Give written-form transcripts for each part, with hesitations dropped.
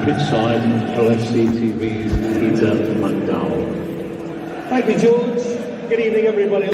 pitchside, LFC TV's Peter McDowell. Thank you, George. Good evening, everybody.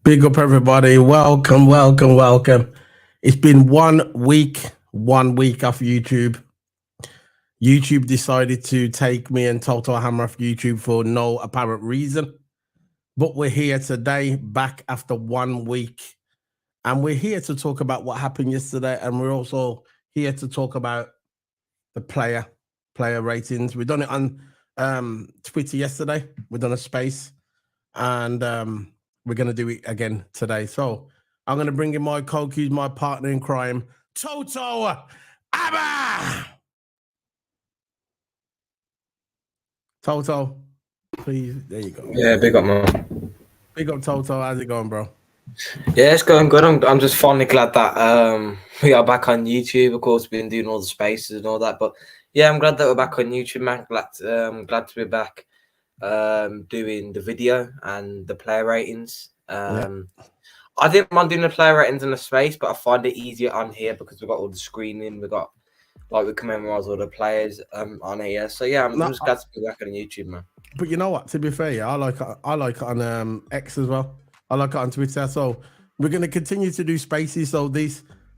Big up, everybody. Welcome, welcome, welcome. It's been 1 week off YouTube. YouTube decided to take me and Total Hammer off YouTube for no apparent reason. But we're here today, back after 1 week. And we're here to talk about what happened yesterday. And we're also here to talk about the player ratings. We've done it on Twitter yesterday. We've done a space. And we're going to do it again today. So I'm going to bring in my coach, who's my partner in crime, Toto Abba. Toto, please. There you go. Yeah, big up, man. Big up, Toto. How's it going, bro? Yeah, it's going good. I'm just finally glad that we are back on YouTube. Of course, we've been doing all the spaces and all that. But yeah, I'm glad that we're back on YouTube, man. Glad to be back. Doing the video and the player ratings. I didn't mind doing the player ratings in the space, but I find it easier on here because we've got all the screening. We commemorate all the players on here. So yeah, I'm just glad to be back on YouTube, man. But you know what? To be fair, yeah, I like it on X as well. I like it on Twitter. So we're gonna continue to do spaces. So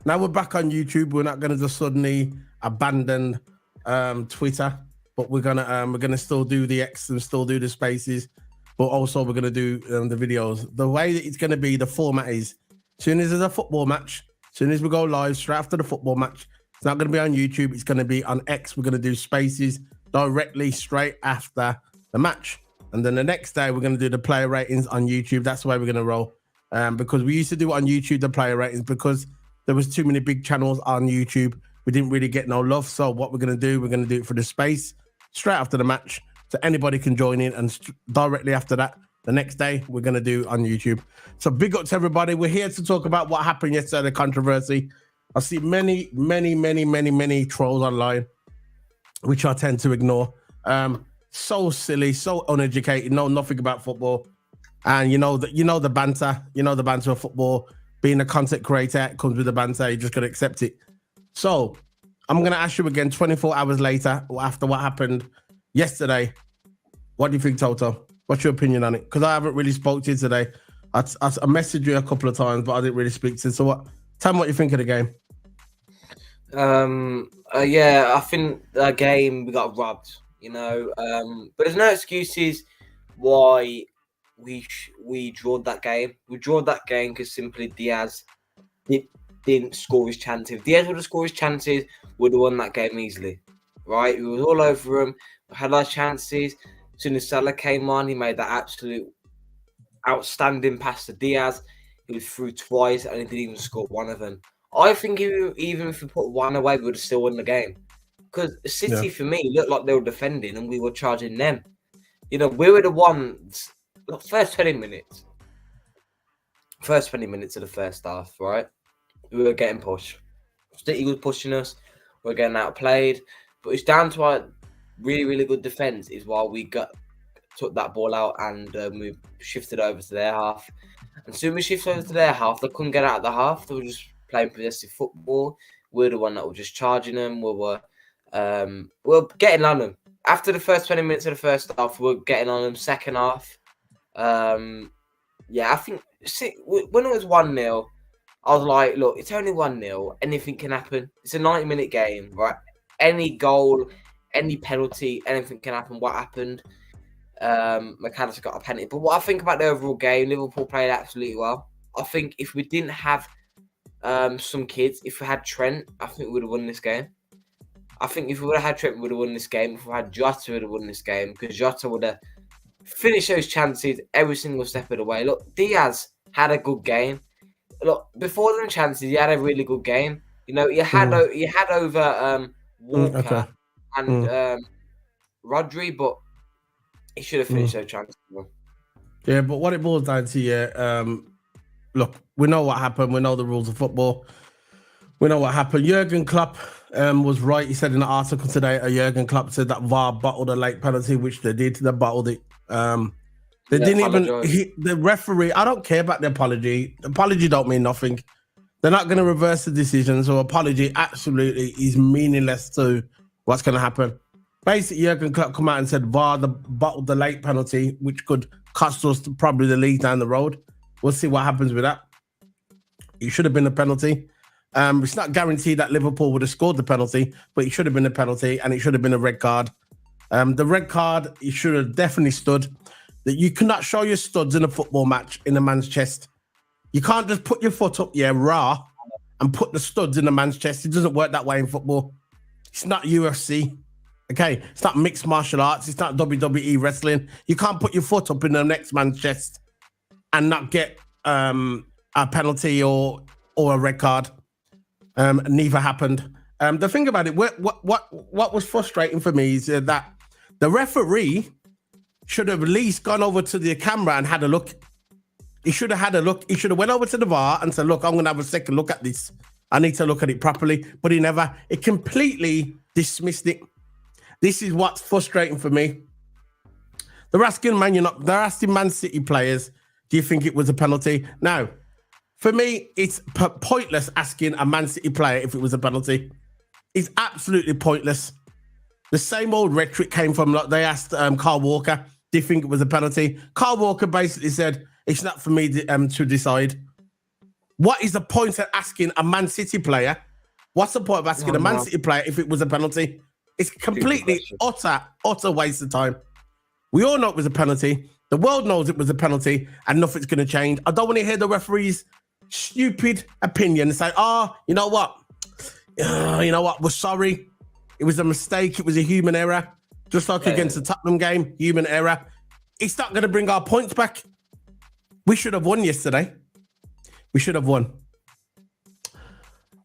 now we're back on YouTube. We're not gonna just suddenly abandon Twitter. But we're gonna still do the X and still do the spaces, but also we're gonna do the videos. The way that it's gonna be, the format is: as soon as there's a football match, as soon as we go live, straight after the football match, it's not gonna be on YouTube. It's gonna be on X. We're gonna do spaces directly straight after the match, and then the next day we're gonna do the player ratings on YouTube. That's the way we're gonna roll. Because we used to do it on YouTube, the player ratings, because there was too many big channels on YouTube. We didn't really get no love. So what we're gonna do it for the space. Straight after the match, so anybody can join in, and directly after that, the next day, we're going to do on YouTube. So big up to everybody. We're here to talk about what happened yesterday, the controversy. I see many trolls online, which I tend to ignore. So silly, so uneducated, know nothing about football. And the banter, the banter of football. Being a content creator, it comes with the banter. You just got to accept it. So I'm going to ask you again 24 hours later, after what happened yesterday. What do you think, Toto? What's your opinion on it? Because I haven't really spoke to you today. I messaged you a couple of times, but I didn't really speak to you. So tell me what you think of the game. Yeah, I think the game we got robbed, but there's no excuses why we drawed that game. We drawed that game because simply Diaz didn't score his chances. If Diaz would have scored his chances, would have won that game easily, right? We was all over him. We had our chances. As soon as Salah came on, he made that absolute outstanding pass to Diaz. He was through twice and he didn't even score one of them. I think even if we put one away, we would have still won the game. Because City, for me, looked like they were defending and we were charging them. We were the ones, first 20 minutes of the first half, right? We were getting pushed. City was pushing us. We were getting outplayed. But it's down to our really, really good defence is why we took that ball out and we shifted over to their half. And soon we shifted over to their half, they couldn't get out of the half. They were just playing possessive football. We're the one that were just charging them. We were getting on them. After the first 20 minutes of the first half, we were getting on them. Second half, I think when it was 1-0, I was like, look, it's only 1-0. Anything can happen. It's a 90-minute game, right? Any goal, any penalty, anything can happen. What happened? McAllister got a penalty. But what I think about the overall game, Liverpool played absolutely well. I think if we didn't have some kids, if we had Trent, I think we would have won this game. I think if we would have had Trent, we would have won this game. If we had Jota, we would have won this game because Jota would have finished those chances every single step of the way. Look, Diaz had a good game. Look, before them chances, he had a really good game. He had over Walker and Rodri, but he should have finished those chances. Yeah, but what it boils down to, look, we know what happened. We know the rules of football. We know what happened. Jurgen Klopp was right. He said in an article today, Jurgen Klopp said that VAR bottled a late penalty, which they did. They bottled it. They didn't even the referee. I don't care about the apology. The apology don't mean nothing. They're not going to reverse the decision. So apology absolutely is meaningless to what's going to happen. Basically, Jurgen Klopp come out and said VAR bottled the late penalty, which could cost us probably the league down the road. We'll see what happens with that. It should have been a penalty. It's not guaranteed that Liverpool would have scored the penalty, but it should have been a penalty and it should have been a red card. The red card, it should have definitely stood. That you cannot show your studs in a football match in a man's chest. You can't just put your foot up, raw, and put the studs in a man's chest. It doesn't work that way in football. It's not UFC. Okay, it's not mixed martial arts. It's not WWE wrestling. You can't put your foot up in the next man's chest and not get a penalty or a red card. Neither happened. The thing about it, what was frustrating for me is that the referee should have at least gone over to the camera and had a look. He should have had a look. He should have went over to the VAR and said, look, I'm going to have a second look at this. I need to look at it properly. But he never. He completely dismissed it. This is what's frustrating for me. They're asking Man City players, do you think it was a penalty? Now, for me, it's pointless asking a Man City player if it was a penalty. It's absolutely pointless. The same old rhetoric came from, they asked Carl Walker, do you think it was a penalty? Carl Walker basically said, it's not for me to decide. What is the point of asking a Man City player? What's the point of asking a Man City player if it was a penalty? It's completely utter waste of time. We all know it was a penalty. The world knows it was a penalty and nothing's going to change. I don't want to hear the referee's stupid opinion and say, you know what? We're sorry. It was a mistake. It was a human error. Just like against the Tottenham game, human error. It's not going to bring our points back. We should have won yesterday. We should have won.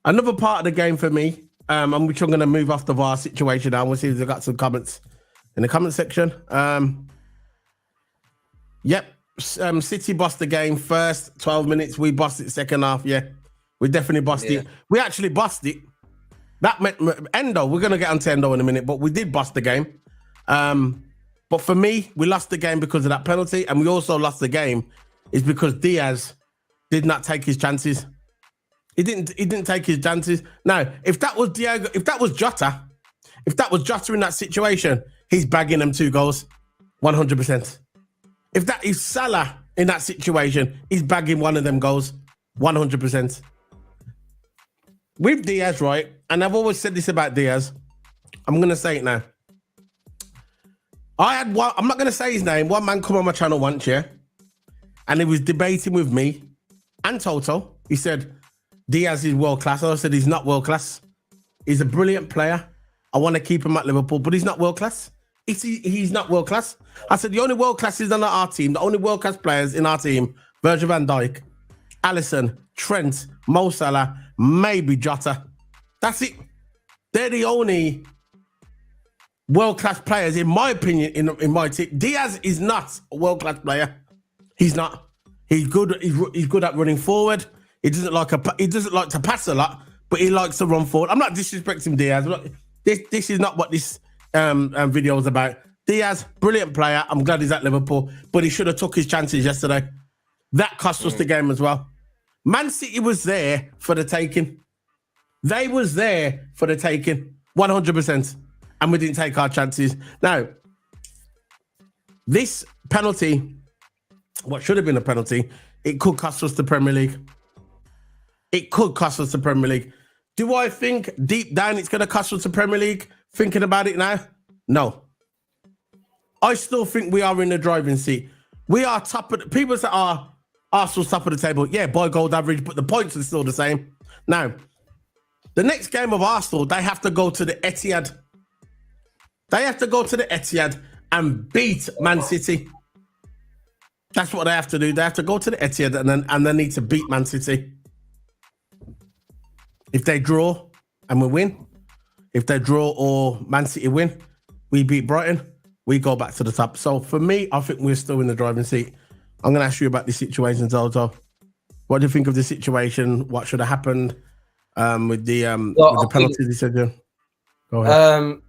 Another part of the game for me, and which I'm going to move off the VAR situation now. We'll see if they've got some comments in the comment section. City bossed the game first 12 minutes. We bossed it second half. Yeah, we definitely bossed it. We actually bossed it. That meant Endo. We're going to get onto Endo in a minute, but we did boss the game. But for me, we lost the game because of that penalty, and we also lost the game is because Diaz did not take his chances. He didn't take his chances. Now, if that was Diego, if that was Jota in that situation, he's bagging them 2 goals, 100%. If that is Salah in that situation, he's bagging one of them goals, 100%. With Diaz, right, and I've always said this about Diaz, I'm going to say it now. I had one, I'm not going to say his name, one man come on my channel once, yeah, and he was debating with me and Toto. He said, Diaz is world class. I said, he's not world class. He's a brilliant player. I want to keep him at Liverpool, but he's not world class. He's not world class. I said, the only world class is on our team, the only world class players in our team, Virgil van Dijk, Alisson, Trent, Mo Salah, maybe Jota. That's it. They're the only world class players, in my opinion, in my team. Diaz is not a world class player. He's not. He's good. He's good at running forward. He doesn't like to pass a lot, but he likes to run forward. I'm not disrespecting Diaz. This is not what this video is about. Diaz, brilliant player. I'm glad he's at Liverpool, but he should have took his chances yesterday. That cost us the game as well. Man City was there for the taking. They was there for the taking, 100%, and we didn't take our chances. Now, this penalty, what should have been a penalty, it could cost us the Premier League. It could cost us the Premier League. Do I think deep down it's going to cost us the Premier League? Thinking about it now? No. I still think we are in the driving seat. We are top of the, people say, Arsenal's top of the table. Yeah, by goal average, but the points are still the same. Now, the next game of Arsenal, they have to go to the Etihad. They have to go to the Etihad and beat Man City. That's what they have to do. They have to go to the Etihad and they need to beat Man City. If they draw and we win, if they draw or Man City win, we beat Brighton, we go back to the top. So for me, I think we're still in the driving seat. I'm going to ask you about the situation, Toto. What do you think of the situation? What should have happened with the penalty decision? Go ahead.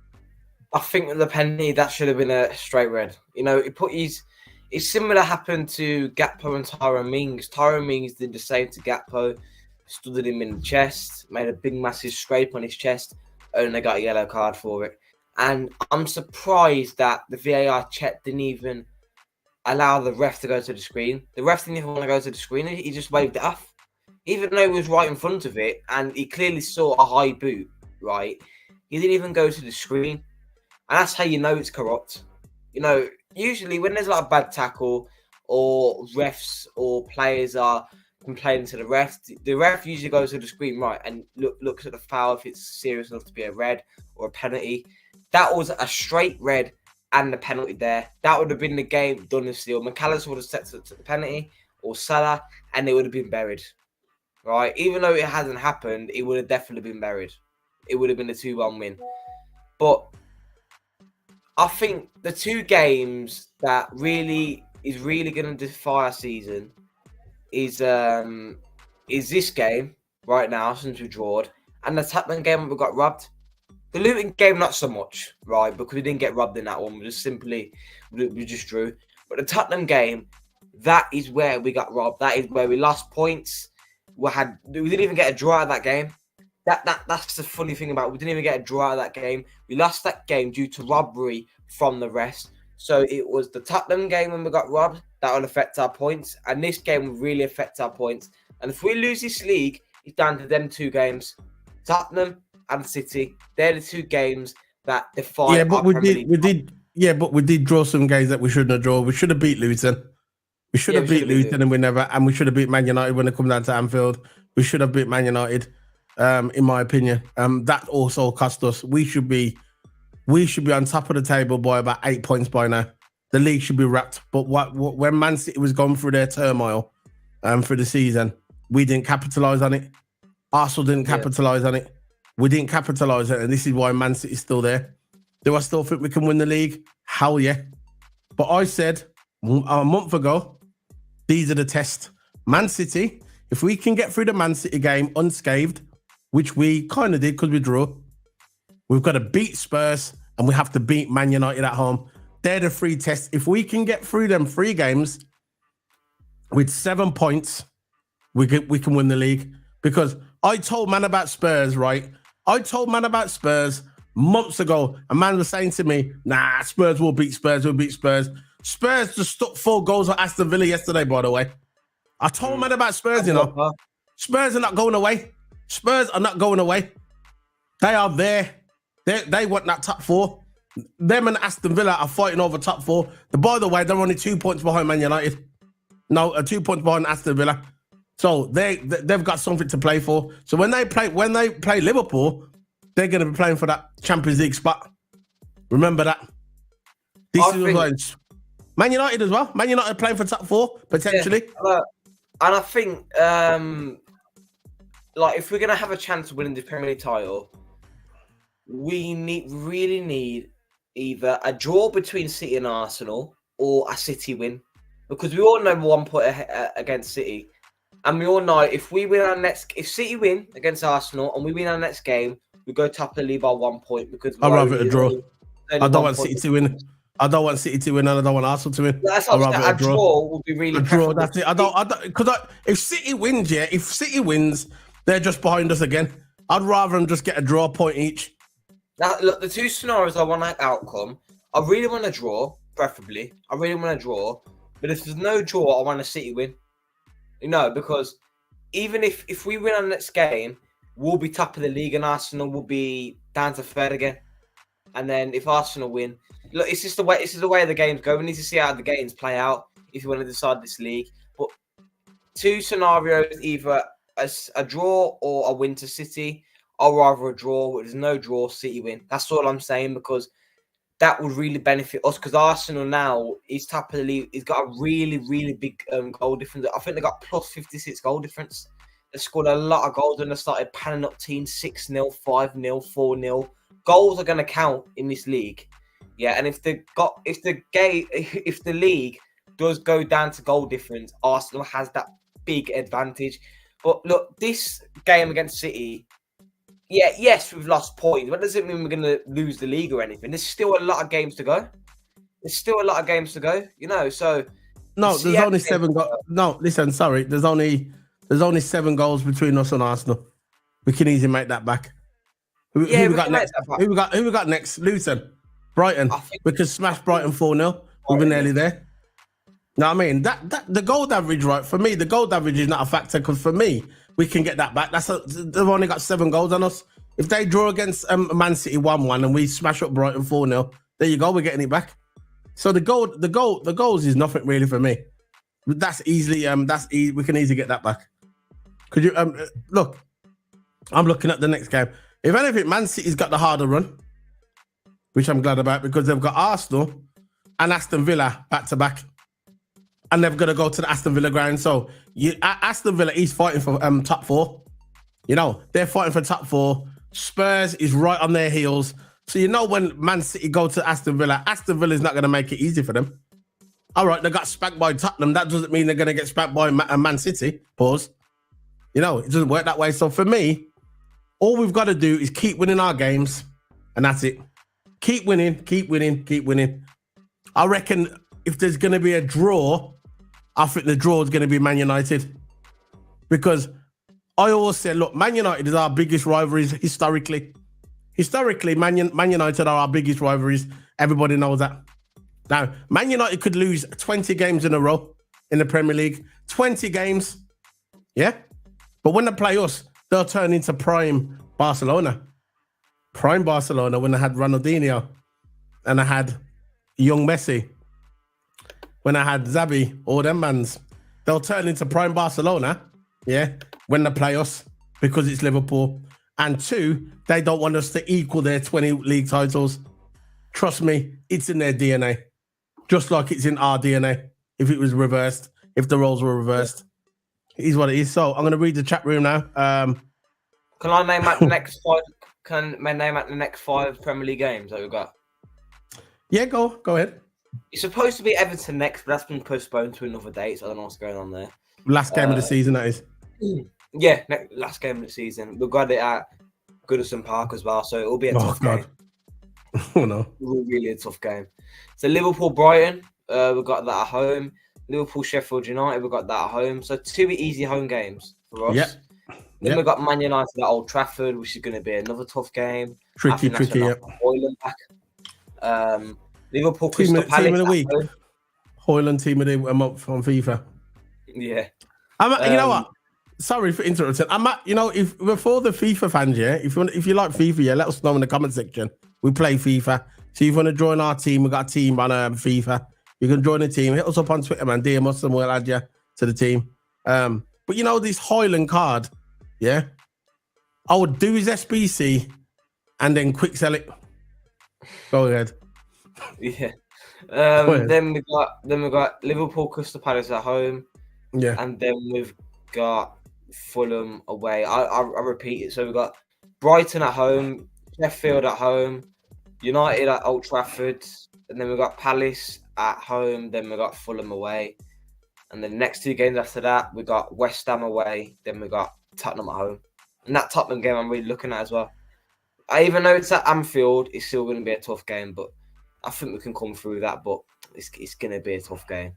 I think with the penalty, that should have been a straight red. You know, it's similar happened to Gakpo and Tyrone Mings. Tyrone Mings did the same to Gakpo, stood him in the chest, made a big massive scrape on his chest, and they got a yellow card for it. And I'm surprised that the VAR check didn't even allow the ref to go to the screen. The ref didn't even want to go to the screen. He just waved it off. Even though he was right in front of it and he clearly saw a high boot, right? He didn't even go to the screen. And that's how you know it's corrupt. You know, usually when there's like a bad tackle or refs or players are complaining to the ref usually goes to the screen, right, and looks at the foul if it's serious enough to be a red or a penalty. That was a straight red and the penalty there. That would have been the game done and sealed. McAllister would have set to the penalty or Salah and it would have been buried. Right? Even though it hasn't happened, it would have definitely been buried. It would have been a 2-1 win. But I think the 2 games that is really going to define our season is this game right now since we drawed, and the Tottenham game when we got robbed. The Luton game not so much, right? Because we didn't get robbed in that one. We just drew. But the Tottenham game, that is where we got robbed. That is where we lost points. We didn't even get a draw out of that game. That's the funny thing about it. We didn't even get a draw out of that game. We lost that game due to robbery from the rest. So it was the Tottenham game when we got robbed that will affect our points, and this game will really affect our points. And if we lose this league, it's down to them 2 games, Tottenham and City. They're the 2 games that define. Yeah, but we did draw some games that we shouldn't have drawn. We should have beat Luton. We should have beat Luton, and we should have beat Man United when they come down to Anfield. We should have beat Man United, in my opinion. That also cost us. We should be on top of the table by about 8 points by now. The league should be wrapped. But when Man City was going through their turmoil for the season, we didn't capitalise on it. Arsenal didn't capitalise on it. We didn't capitalise on it, and this is why Man City's still there. Do I still think we can win the league? Hell yeah. But I said a month ago, these are the tests. Man City, if we can get through the Man City game unscathed, which we kind of did because we drew, we've got to beat Spurs and we have to beat Man United at home. they're the 3 tests. If we can get through them 3 games with 7 points, we can win the league. Because I told man about Spurs, right? I told man about Spurs months ago. A man was saying to me, nah, Spurs will beat Spurs, will beat Spurs. Spurs just stuck 4 goals on Aston Villa yesterday, by the way. I told man about Spurs, you know. Spurs are not going away. Spurs are not going away. They are there. They want that top 4. Them and Aston Villa are fighting over top 4. By the way, they're only 2 points behind Man United. No, 2 points behind Aston Villa. So they've got something to play for. So when they play Liverpool, they're going to be playing for that Champions League spot. Remember that. This is like Man United as well. Man United playing for top 4 potentially. Yeah, and I think like if we're going to have a chance of winning the Premier League title, we really need either a draw between City and Arsenal or a City win, because we all know 1 point against City. And we all know if City win against Arsenal and we win our next game, we go top of the league by 1 point, because I'd rather a draw. I don't want City to win. I don't want City to win, and I don't want Arsenal to win. That's I'd rather a draw would be really a draw. That's it. I don't because if City wins, if City wins, they're just behind us again. I'd rather them just get a draw point each. Now, look, the 2 scenarios I want an outcome. I really want a draw, preferably. I really want a draw, but if there's no draw, I want a City win. You know, because even if we win our next game, we'll be top of the league and Arsenal will be down to 3rd again. And then if Arsenal win, look, it's just the way the games go. We need to see how the games play out if you want to decide this league. But 2 scenarios, either a draw or a win to City. I'd rather a draw. There's no draw, City win. That's all I'm saying, because that would really benefit us, because Arsenal now is top of the league. He's got a really, really big goal difference. I think they got plus 56 goal difference. They scored a lot of goals and they started panning up teams 6-0, 5-0, 4-0. Goals are going to count in this league. Yeah, and if the league does go down to goal difference, Arsenal has that big advantage. But look, this game against City, yes, we've lost points, but that doesn't mean we're going to lose the league or anything. There's still a lot of games to go. You know, so... No, there's only 7 goals. No, listen, sorry. There's only 7 goals between us and Arsenal. We can easily make that back. Who we got next? Who we got next? Luton, Brighton. We can smash Brighton 4-0. We've been nearly there. Know what I mean? That the goal average, right? For me, the goal average is not a factor, because for me, we can get that back. They've only got 7 goals on us. If they draw against Man City 1-1 and we smash up Brighton 4-0, there you go. We're getting it back. So the goals is nothing really for me. That's easily we can easily get that back. Could you look? I'm looking at the next game. If anything, Man City's got the harder run, which I'm glad about, because they've got Arsenal and Aston Villa back to back, and they've got to go to the Aston Villa ground. So Aston Villa is fighting for top 4. You know, they're fighting for top 4. Spurs is right on their heels. So you know when Man City go to Aston Villa is not going to make it easy for them. All right, they got spanked by Tottenham. That doesn't mean they're going to get spanked by Man City. Pause. You know, it doesn't work that way. So for me, all we've got to do is keep winning our games, and that's it. Keep winning. I reckon if there's going to be a draw, I think the draw is going to be Man United. Because I always say, look, Man United is our biggest rivalries historically. Historically, Man United are our biggest rivalries. Everybody knows that. Now, Man United could lose 20 games in a row in the Premier League. 20 games. Yeah? But when they play us, they'll turn into prime Barcelona. Prime Barcelona when I had Ronaldinho and I had young Messi. When I had Xavi, all them mans. They'll turn into prime Barcelona, yeah, when they play us, because it's Liverpool. And 2, they don't want us to equal their 20 league titles. Trust me, it's in their DNA. Just like it's in our DNA. If it was reversed, if the roles were reversed. It is what it is. So I'm going to read the chat room now. Can I name out the next 5? Can I name out the next 5 Premier League games that we've got? Yeah, go ahead. It's supposed to be Everton next, but that's been postponed to another date. So I don't know what's going on there. Last game of the season, that is. Yeah, last game of the season. We've got it at Goodison Park as well, so it'll be a tough game. Oh no. Really a tough game. So Liverpool Brighton, we've got that at home. Liverpool Sheffield United, we've got that at home. So 2 easy home games for us. Yeah. Then Yeah. we've got Man United at Old Trafford, which is going to be another tough game. Tricky. Yeah. Hoyland back. Liverpool Team Crystal of Palace the at week. home. Hoyland team of the month on FIFA. Yeah. You know what? Sorry for interrupting. If before the FIFA fans, yeah, if you like FIFA, yeah, let us know in the comment section. We play FIFA. So if you want to join our team, we got a team on FIFA. You can join the team. Hit us up on Twitter, man. DM us and we'll add you to the team. But this Highland card, yeah, I would do his SBC and then quick sell it. Go ahead. Yeah. Then we got Liverpool Crystal Palace at home. Yeah. And then we've got Fulham away. I repeat it. So we've got Brighton at home, Sheffield at home, United at Old Trafford, and then we've got Palace at home, then we've got Fulham away. And then the next 2 games after that, we got West Ham away, then we got Tottenham at home. And that Tottenham game I'm really looking at as well. Even though it's at Anfield, it's still going to be a tough game, but I think we can come through that, but it's going to be a tough game.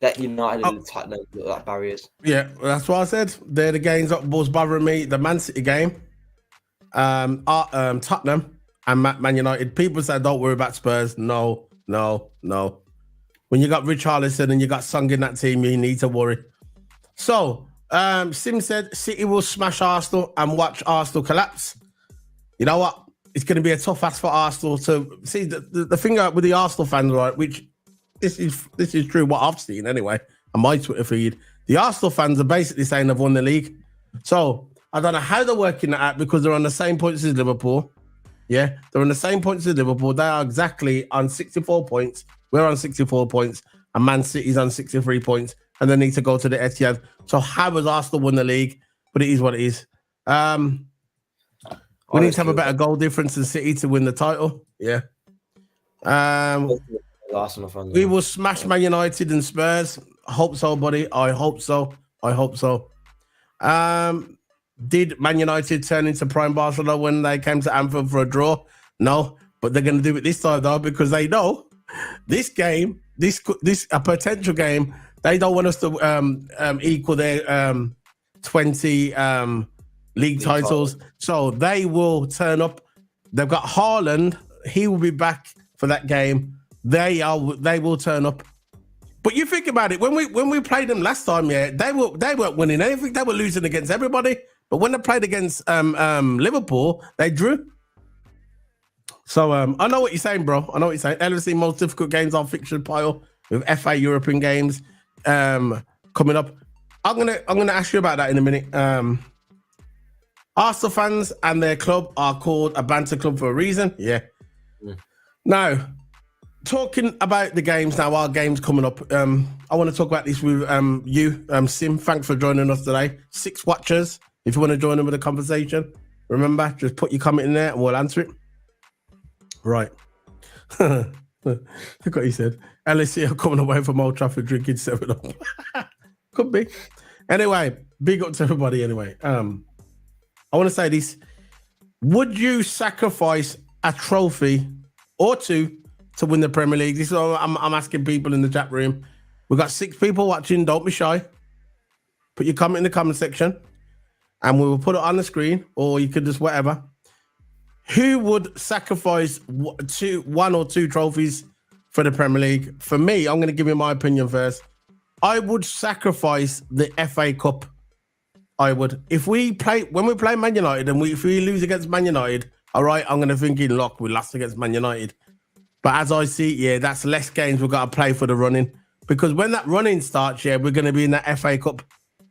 That United and Tottenham look like barriers. Yeah, that's what I said. They're the games that was bothering me. The Man City game, Tottenham and Man United. People say don't worry about Spurs. No. When you got Richarlison and you got Sung in that team, you need to worry. So, Sim said City will smash Arsenal and watch Arsenal collapse. You know what? It's going to be a tough ask for Arsenal to see. The thing with the Arsenal fans, right? Which this is true. What I've seen anyway on my Twitter feed, the Arsenal fans are basically saying they've won the league. So I don't know how they're working that out because they're on the same points as Liverpool. Yeah, they're on the same points as Liverpool. They are exactly on 64 points. We're on 64 points, and Man City's on 63 points, and they need to go to the Etihad. So how has Arsenal won the league? But it is what it is. We need to have a better goal difference than City to win the title. Yeah. We will smash Man United and Spurs. I hope so, buddy. I hope so. Did Man United turn into prime Barcelona when they came to Anfield for a draw? No, but they're going to do it this time though because they know this game, this a potential game. They don't want us to equal their 20 league titles, so they will turn up. They've got Haaland; he will be back for that game. They will turn up. But you think about it, when we played them last time, yeah, they weren't winning anything. They were losing against everybody. But when they played against Liverpool, they drew. So I know what you're saying, bro. I know what you're saying. LFC most difficult games on fixture pile with FA European games coming up. I'm gonna ask you about that in a minute. Arsenal fans and their club are called a banter club for a reason. Yeah. Now, talking about the games now, our games coming up. I want to talk about this with you, Sim. Thanks for joining us today. 6 watchers. If you want to join in with a conversation, remember, just put your comment in there and we'll answer it. Right. Look what he said. LSE are coming away from Old Trafford drinking 7-Up. Could be. Anyway, big up to everybody anyway. I want to say this. Would you sacrifice a trophy or 2 to win the Premier League? This is what I'm asking people in the chat room. We've got 6 people watching. Don't be shy. Put your comment in the comment section and we will put it on the screen, or you could just whatever. Who would sacrifice 1 or 2 trophies for the Premier League? For me, I'm going to give you my opinion first. I would sacrifice the FA Cup. I would. When we play Man United and if we lose against Man United, all right, I'm going to think in luck we lost against Man United. But as I see, yeah, that's less games we've got to play for the running. Because when that running starts, yeah, we're going to be in the FA Cup,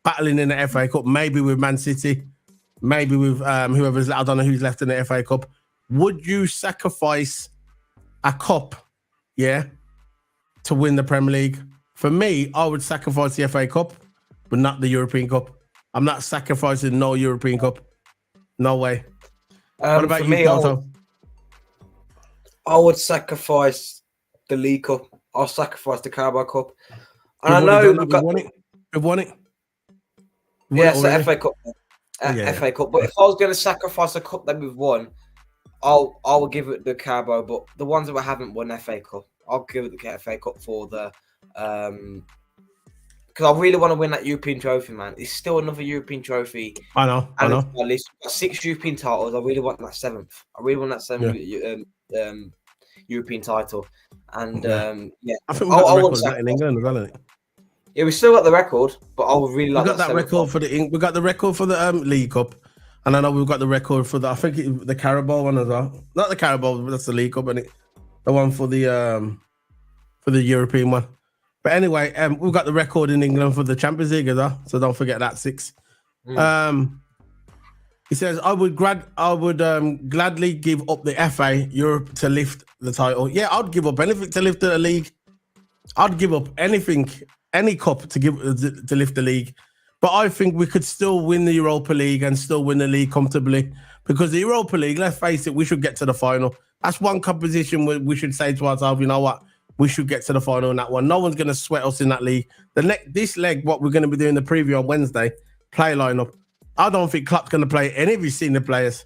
battling in the FA Cup, maybe with Man City, maybe with whoever's, I don't know who's left in the FA Cup. Would you sacrifice a cup, yeah, to win the Premier League? For me, I would sacrifice the FA Cup, but not the European Cup. I'm not sacrificing no European Cup. No way. What about you, Toto? I would sacrifice the League Cup. I'll sacrifice the Carabao Cup. And I know we've won it. Yeah, it's the FA Cup. FA Cup. But if I was going to sacrifice a cup that we've won, I'll give it the Carbo, but the ones that haven't won FA Cup, I'll give it the FA Cup for the because I really want to win that European trophy, man. It's still another European trophy. I know. At least 6 European titles. I really want that 7th. I really want that 7th European title. And yeah, I think we got the record of that in England as well, isn't it? Yeah, we still got the record, but I would really like. We got that record for we got the record for the League Cup, and I know we've got the record for the the Carabao one as well. Not the Carabao, but that's the League Cup, and the one for the European one. But anyway, we've got the record in England for the Champions League as well, so don't forget that 6. He says, I would gladly give up the FA Europe to lift the title. Yeah, I'd give up anything to lift the league. I'd give up anything, any cup to lift the league. But I think we could still win the Europa League and still win the league comfortably, because the Europa League, let's face it, we should get to the final. That's one competition where we should say to ourselves, you know what? We should get to the final in that one. No one's going to sweat us in that league. This leg, what we're going to be doing the preview on Wednesday, play lineup. I don't think Klopp's going to play any of his senior players.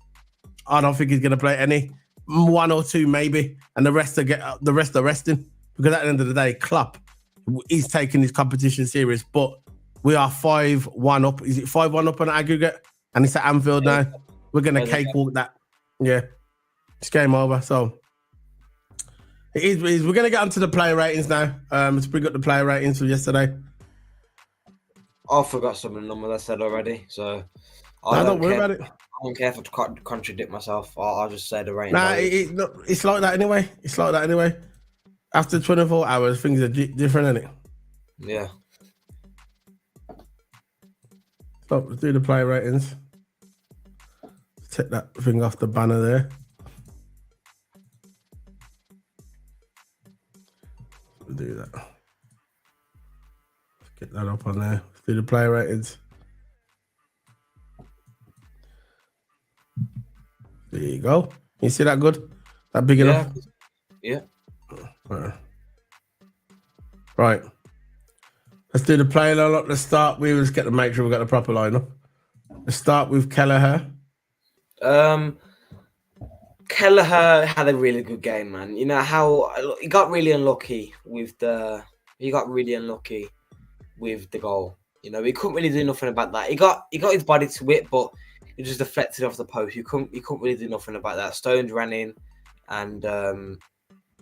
I don't think he's going to play any. 1 or 2 maybe, and the rest are resting. Because at the end of the day, Klopp, he's taking his competition serious. But we are 5-1 up. Is it 5-1 up on aggregate? And it's at Anfield now. We're going to cakewalk that. Yeah, it's game over. So it is. We're going to get onto the player ratings now. Let's bring up the player ratings from yesterday. I forgot some of the numbers I said already, so don't worry about it. I don't care if I contradict myself. I'll just say the rating. Nah, it's like that anyway. It's like that anyway. After 24 hours, things are different, isn't it? Yeah. So let's do the player ratings. Take that thing off the banner there. We'll do that. Let's get that up on there. Let's do the player ratings. There you go. You see that good? That big enough? Yeah. Right. Let's do the player lineup. Let's start with, let's make sure we've got the proper lineup. Let's start with Kelleher. Kelleher had a really good game, man. You know how he got really unlucky with the goal. You know, he couldn't really do nothing about that. He got his body to it, but it just deflected off the post. You couldn't really do nothing about that. Stones ran in, and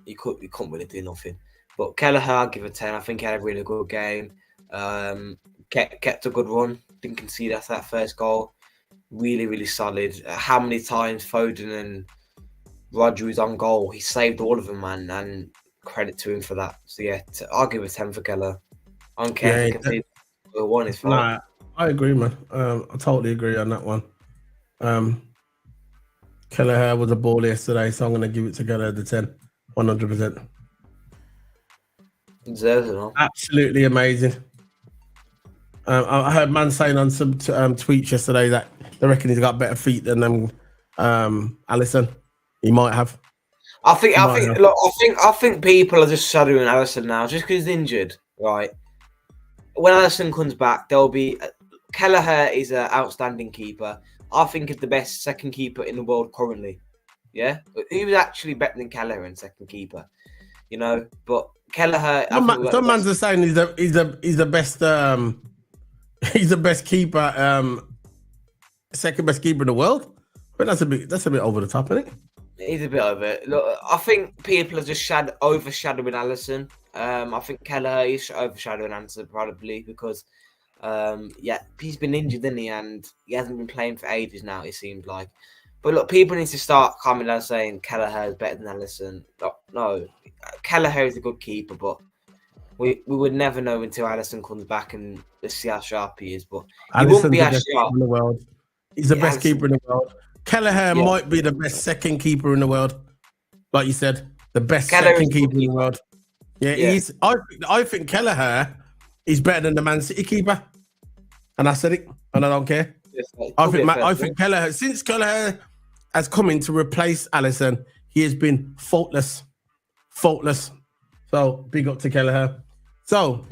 he couldn't really do nothing. But Kelleher, I'll give a 10. I think he had a really good game. Kept a good run. Didn't concede after that first goal. Really, really solid. How many times Foden and Roger was on goal? He saved all of them, man, and credit to him for that. So yeah, I'll give a 10 for Kelleher. I don't care if he conceded one is fine. Nah, I agree, man. I totally agree on that one. Kelleher was a ball yesterday, so I'm going to give it to Kelleher the 10, 100%. Deserves it all. Absolutely amazing. I heard man saying on some tweets yesterday that they reckon he's got better feet than Alisson. He might have. I think people are just shadowing Alisson now just because he's injured, right? When Alisson comes back, there'll be Kelleher is an outstanding keeper. I think he's the best second keeper in the world currently. Yeah, he was actually better than Kelleher in second keeper. You know, but Kelleher. Some man's are saying he's the best. He's the best keeper, second best keeper in the world. But that's a bit over the top, isn't it? He's a bit over it. Look, I think people are just overshadowing Alisson. I think Kelleher is overshadowing Alisson probably because, he's been injured, didn't he? And he hasn't been playing for ages now, it seems like. But look, people need to start coming down saying Kelleher is better than Alisson. No, Kelleher is a good keeper, but we would never know until Alisson comes back and let's see how sharp he is. But he won't be as sharp in the world. He's the best keeper in the world. Kelleher might be the best second keeper in the world, like you said, the best second keeper in the world. Yeah. I think Kelleher is better than the Man City keeper, and I said it, and I don't care. I think Kelleher, since Kelleher has come in to replace Alisson, he has been faultless. So big up to Kelleher. So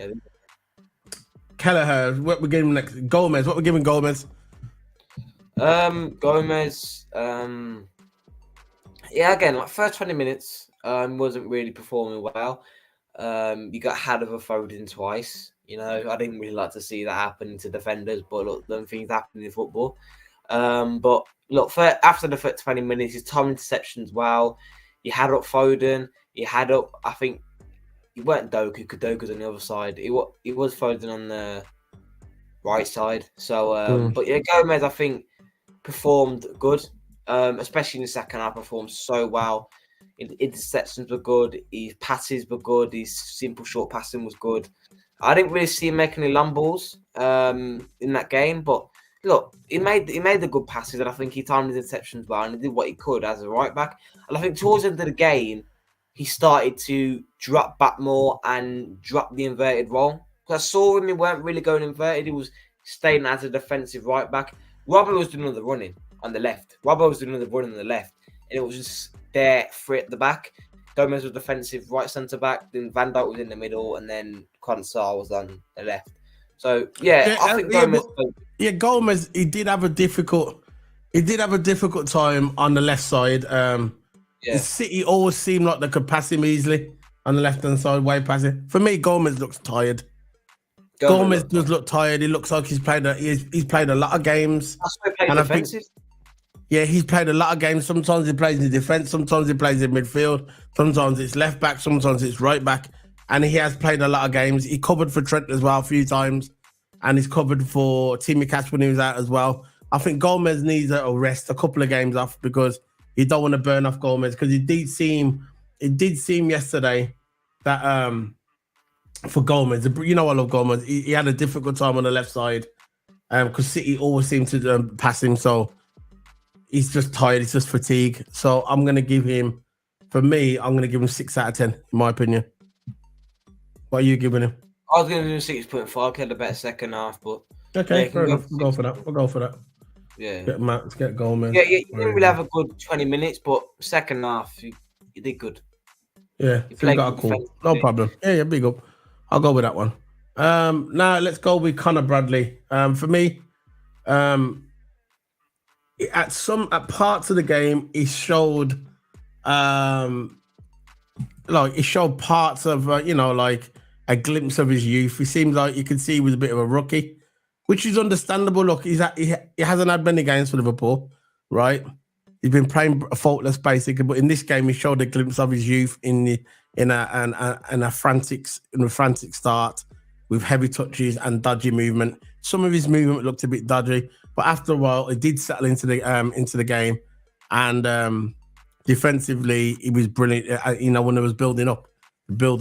Kelleher, what we're giving next? Gomez. What we're giving Gomez? Gomez. Yeah, again, like first 20 minutes, wasn't really performing well. You got had of a Foden twice. You know, I didn't really like to see that happen to defenders, but look, them things happen in football. But look, after the first 20 minutes, his time interceptions, wow. You had up Foden, you had up, I think, you weren't Doku, because Doku's on the other side. It was Foden on the right side. So, but yeah, Gomez, I think, performed good, especially in the second half, performed so well. Interceptions were good, his passes were good, his simple short passing was good. I didn't really see him make any long balls in that game, but look, he made the good passes, and I think he timed his interceptions well, and he did what he could as a right back. And I think towards the end of the game, he started to drop back more and drop the inverted role. Because I saw him, he weren't really going inverted, he was staying as a defensive right back. Robbo was doing all the running on the left. Robbo was doing all the running on the left, and it was just there free at the back. Gomez was defensive right centre back, then Van Dijk was in the middle, and then Consar was on the left. So yeah, I think Gomez. Gomez. He did have a difficult time on the left side. City always seemed like they could pass him easily on the left hand side, way passing. For me, Gomez looks tired. Gomez does look tired. He looks like he's played a lot of games. That's why he played defensive. He's played a lot of games. Sometimes he plays in defence, sometimes he plays in midfield, sometimes it's left back, sometimes it's right back. And he has played a lot of games. He covered for Trent as well a few times, and he's covered for Timmy Cash when he was out as well. I think Gomez needs a rest, a couple of games off, because you don't want to burn off Gomez, because it did seem yesterday that for Gomez, you know I love Gomez. He had a difficult time on the left side because City always seem to pass him, so he's just tired. He's just fatigue. So I'm going to give him, for me, I'm going to give him 6 out of 10, in my opinion. What are you giving him? I was going to do 6.5. Had a better second half, but okay, fair enough. We'll go for that. Yeah, let's get Gomez. Yeah, you didn't really have a good 20 minutes, but second half you did good. Yeah, you played got a call. No problem. Yeah, big up. I'll go with that one. Now let's go with Connor Bradley. For me, at parts of the game, he showed, parts of like a glimpse of his youth. He seems like you could see he was a bit of a rookie, which is understandable. Look, he hasn't had many games for Liverpool, right? He's been playing faultless basically, but in this game he showed a glimpse of his youth in a frantic start with heavy touches and dodgy movement. Some of his movement looked a bit dodgy, but after a while it did settle into the game, and defensively he was brilliant. When it was build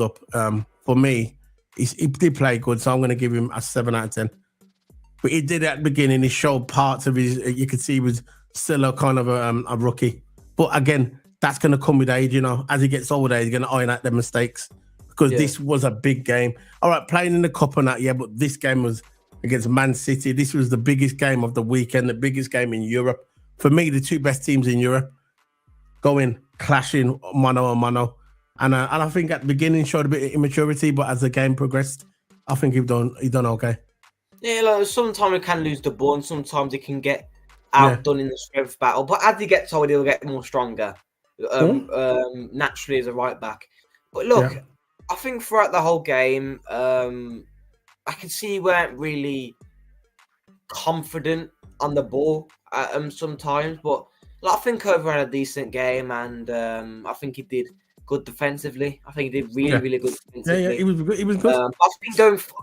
up. For me, he did play good, so I'm going to give him a 7 out of 10. But he did at the beginning. He showed parts of his. You could see he was still a kind of a rookie. But again, that's going to come with age. As he gets older, he's going to iron out their mistakes, because this was a big game. All right, playing in the cup and that, but this game was against Man City. This was the biggest game of the weekend, the biggest game in Europe. For me, the two best teams in Europe clashing mano a mano. And I think at the beginning showed a bit of immaturity, but as the game progressed, I think he done okay. Yeah, sometimes he can lose the ball, and sometimes he can get outdone in the strength battle. But as he gets older, he'll get more stronger, naturally as a right back. But look, I think throughout the whole game, I can see he weren't really confident on the ball sometimes. But I think overall had a decent game, and I think he did good defensively. I think he did really good defensively. Yeah, he was good.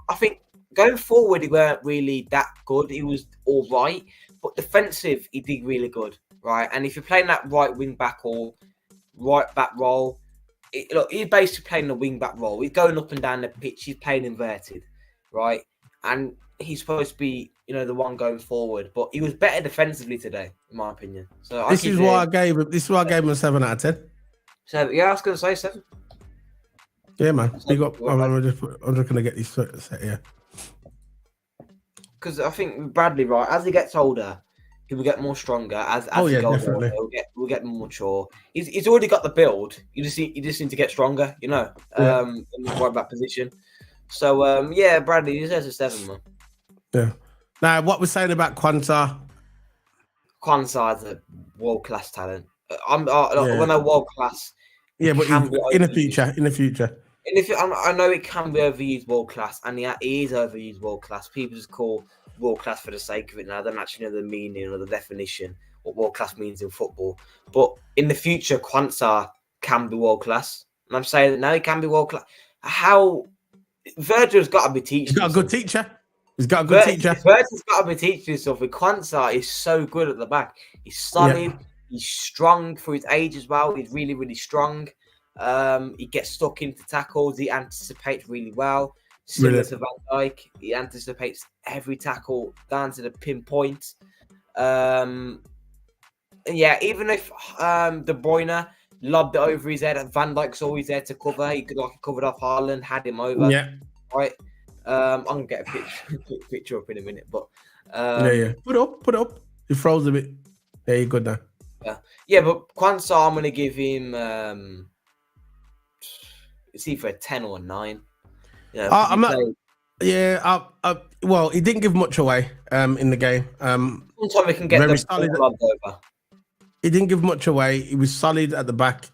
I think going forward, he weren't really that good. He was all right, but defensive, he did really good, right? And if you're playing that right wing back or right back role, he's basically playing the wing back role. He's going up and down the pitch. He's playing inverted, right? And he's supposed to be, the one going forward. But he was better defensively today, in my opinion. So this is why I gave him a 7 out of 10. So yeah, I was going to say 7. Yeah, man. Big up. I'm just going to get these set here. Because I think Bradley, right, as he gets older, he will get more stronger. As he goes older, he'll get more mature. He's already got the build. You just need to get stronger, in the right back position. So Bradley, he says a 7, man. Yeah. Now, what we're saying about Quansah? Quansah is a world-class talent. When I world class, Yeah, but can be in the overused. future. And if I know it can be overused world class, and it is overused world class. People just call world class for the sake of it now. They don't actually know the meaning or the definition what world class means in football. But in the future, Kwanzaa can be world class, and I'm saying that now it can be world class. How Virgil's got to be He's teaching got you a good something. teacher. He's got a good teacher. Virgil's got to be teaching you something. Kwanzaa is so good at the back. He's solid. Yeah. He's strong for his age as well. He's really, really strong. He gets stuck into tackles. He anticipates really well. Similar Brilliant. to Van Dijk, he anticipates every tackle down to the pinpoint. And yeah, even if De Bruyne lobbed it over his head, Van Dijk's always there to cover. He covered off Haaland, had him over. Yeah. Right. I'm gonna get a picture up in a minute, but Yeah. Put it up. He froze a bit. There you go now. Yeah, but Kwanzaa, I'm gonna give him it's either a 10 or a 9. I'm not. Yeah. Well, he didn't give much away in the game. Sometimes we can get very the solid. ball over. He didn't give much away. He was solid at the back.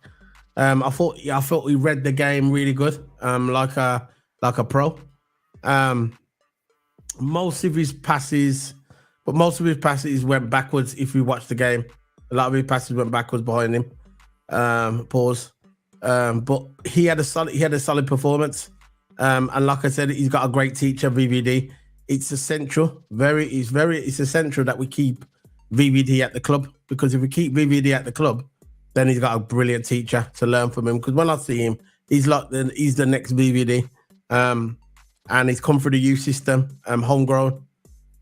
I thought he read the game really good. Like a pro. Most of his passes went backwards. If you watch the game, a lot of his passes went backwards behind him. Pause. But he had a solid performance. And like I said, he's got a great teacher, VVD. It's essential that we keep VVD at the club, because if we keep VVD at the club, then he's got a brilliant teacher to learn from him. Because when I see him, he's the next VVD. And he's come through the youth system, homegrown.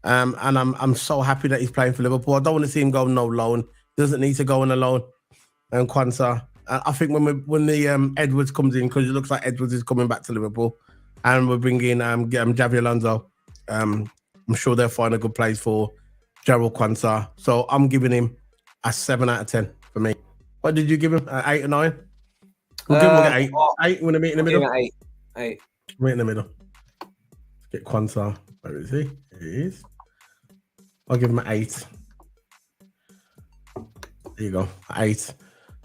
And I'm so happy that he's playing for Liverpool. I don't want to see him go no loan. Doesn't need to go on a loan. And Kwanzaa. I think when the Edwards comes in, because it looks like Edwards is coming back to Liverpool, and we're bringing Javi Alonso, I'm sure they'll find a good place for Gerald Kwanzaa. So I'm giving him a 7 out of 10 for me. What did you give him? 8 or 9? We'll give him an 8. 8. You want to meet in the middle? 8. Meet in the middle. Let's get Kwanzaa. Where is he? Here he is. I'll give him an 8. There you go. 8.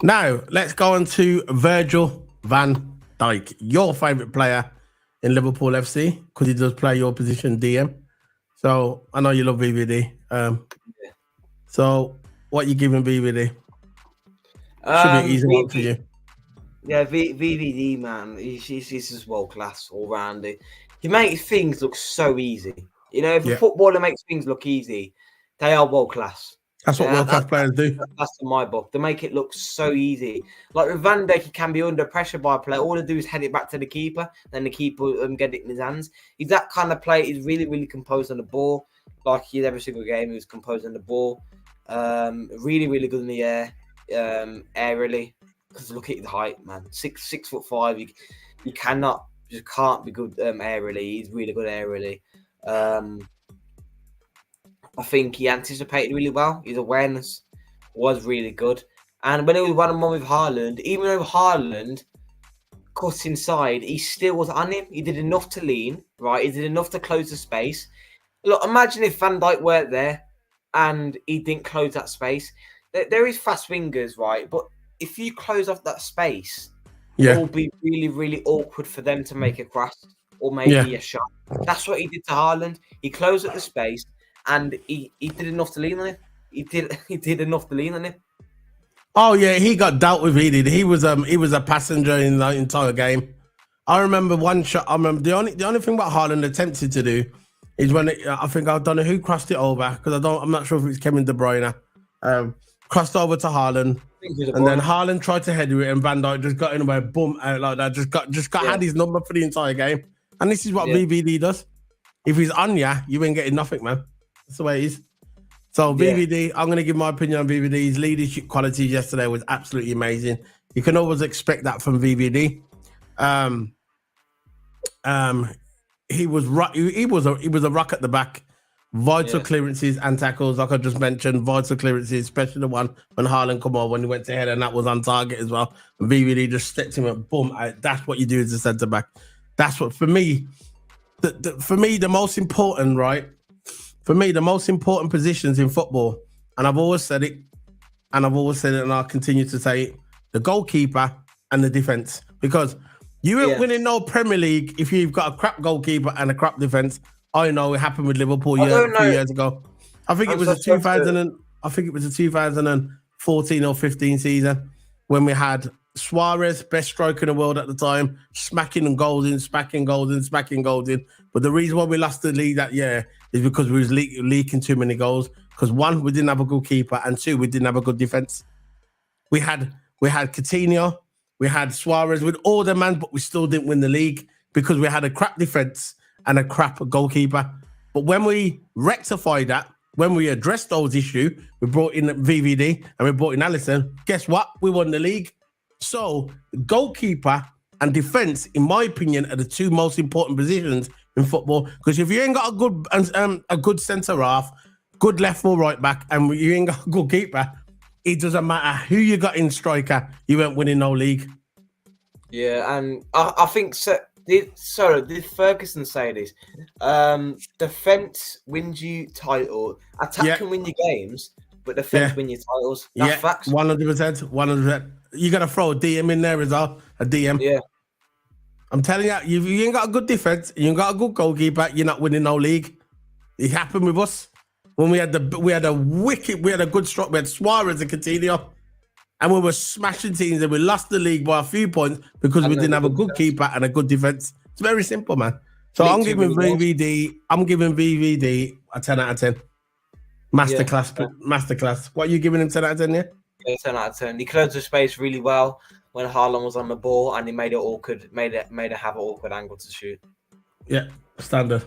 Now, let's go on to Virgil van Dijk, your favourite player in Liverpool FC, because he does play your position, DM. So, I know you love VVD. So, what you giving VVD? Should be an easy one for you. Yeah, VVD, man, he's just world class all round. He makes things look so easy. If a footballer makes things look easy, they are world class. That's what world class players do. That's in my book. They make it look so easy. Like with Van Dijk, he can be under pressure by a player. All they do is head it back to the keeper, then the keeper get it in his hands. He's that kind of player. He's really, really composed on the ball. Like he every single game, he was composed on the ball. Really, really good in the air, aerially. Because look at the height, man. 6'5". You can't be good aerially. He's really good aerially. I think he anticipated really well. His awareness was really good. And when it was 1-on-1 with Haaland, even though Haaland cut inside, he still was on him. He did enough to lean, right? He did enough to close the space. Look, imagine if Van Dijk weren't there and he didn't close that space. There is fast wingers, right? But if you close off that space, it will be really, really awkward for them to make a cross or maybe a shot. That's what he did to Haaland. He closed up the space. And he did enough to lean on it. He did enough to lean on it. Oh yeah, he got dealt with. He did. He was a passenger in the entire game. I remember one shot. I remember the only thing about Haaland attempted to do is when I think I don't know who crossed it over, because I'm not sure if it's Kevin De Bruyne. Crossed over to Haaland, and then Haaland tried to header it, and Van Dijk just got in away, boom, out like that. Just had his number for the entire game. And this is what VVD does. If he's on you ain't getting nothing, man. That's the way it is. So VVD, I'm going to give my opinion on VVD. His leadership qualities yesterday was absolutely amazing. You can always expect that from VVD. He was a rock at the back. Vital clearances and tackles, like I just mentioned. Vital clearances, especially the one when Haaland come on when he went to head, and that was on target as well. And VVD just stepped him and boom. That's what you do as a centre back. That's what for me. The most important, right? For me, the most important positions in football, and I've always said it, and I've always said it, and I'll continue to say it: the goalkeeper and the defense. Because you ain't winning no Premier League if you've got a crap goalkeeper and a crap defense. I know it happened with Liverpool a few years ago. I think it was a 2014 or 15 season when we had Suarez, best striker in the world at the time, smacking goals in. But the reason why we lost the league that year is because we was leaking too many goals. Because one, we didn't have a good keeper, and two, we didn't have a good defense. We had Coutinho, we had Suarez with all the man, but we still didn't win the league because we had a crap defense and a crap goalkeeper. But when we rectified that, when we addressed those issues, we brought in VVD and we brought in Alisson. Guess what? We won the league. So goalkeeper and defense, in my opinion, are the two most important positions in football. Because if you ain't got a good centre half, good left or right back, and you ain't got a good keeper, it doesn't matter who you got in striker, you ain't winning no league. Yeah, and I think so. Did Ferguson say this? Defense wins you title. Attack can win you games, but defense win you titles. That's facts. 100%. You got to throw a DM in there as well. A DM. Yeah. I'm telling you, you ain't got a good defense, you ain't got a good goalkeeper, you're not winning no league. It happened with us when we had a good stroke. We had Suarez and Coutinho, and we were smashing teams, and we lost the league by a few points because we didn't have a good keeper and a good defense. It's very simple, man. So I'm giving VVD a 10 out of 10. Masterclass. What are you giving him 10 out of 10? Yeah, 10 out of 10. He closed the space really well when Haaland was on the ball, and he made it awkward. Made it have an awkward angle to shoot. Yeah, standard.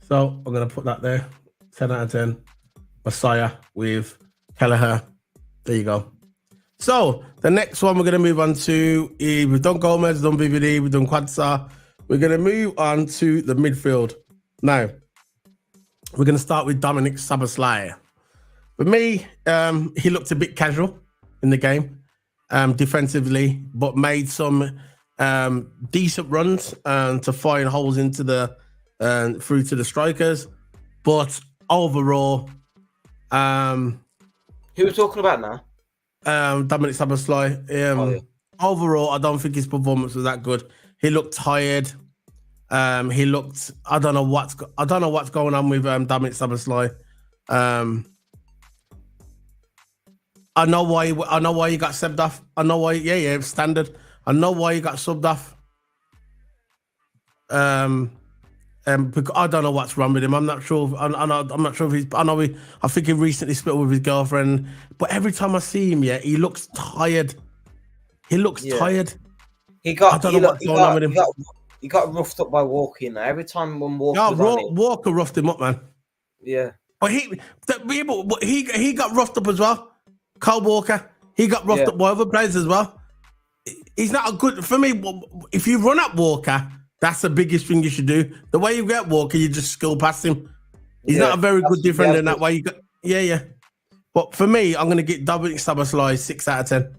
So I'm gonna put that there. 10 out of 10. Messiah with Kelleher. There you go. So the next one we're going to move on to is we've done Gomez, we've done VVD, we've done Quadsar. We're going to move on to the midfield. Now, we're going to start with Dominic Szoboszlai. For me, he looked a bit casual in the game defensively, but made some decent runs to find holes into the through to the strikers. But overall, who are we talking about now? Dominic Szoboszlai. Overall, I don't think his performance was that good. He looked tired. He looked. I don't know what's going on with Dominic Szoboszlai. I know why he got subbed off. I know why. Yeah, standard. I know why he got subbed off. Because I don't know what's wrong with him. I'm not sure. I'm not sure if he's. I think he recently split with his girlfriend. But every time I see him, he looks tired. He looks tired. I don't know what's going on with him. He got roughed up by Walker. Every time when Walker Walker roughed him up, man. Yeah. But he got roughed up as well. Kyle Walker. He got roughed up by other players as well. He's not a good for me. If you run at Walker, that's the biggest thing you should do. The way you get Walker, you just skill past him. He's not a very good defender in that way. But for me, I'm going to get Dominic Szoboszlai 6 out of 10.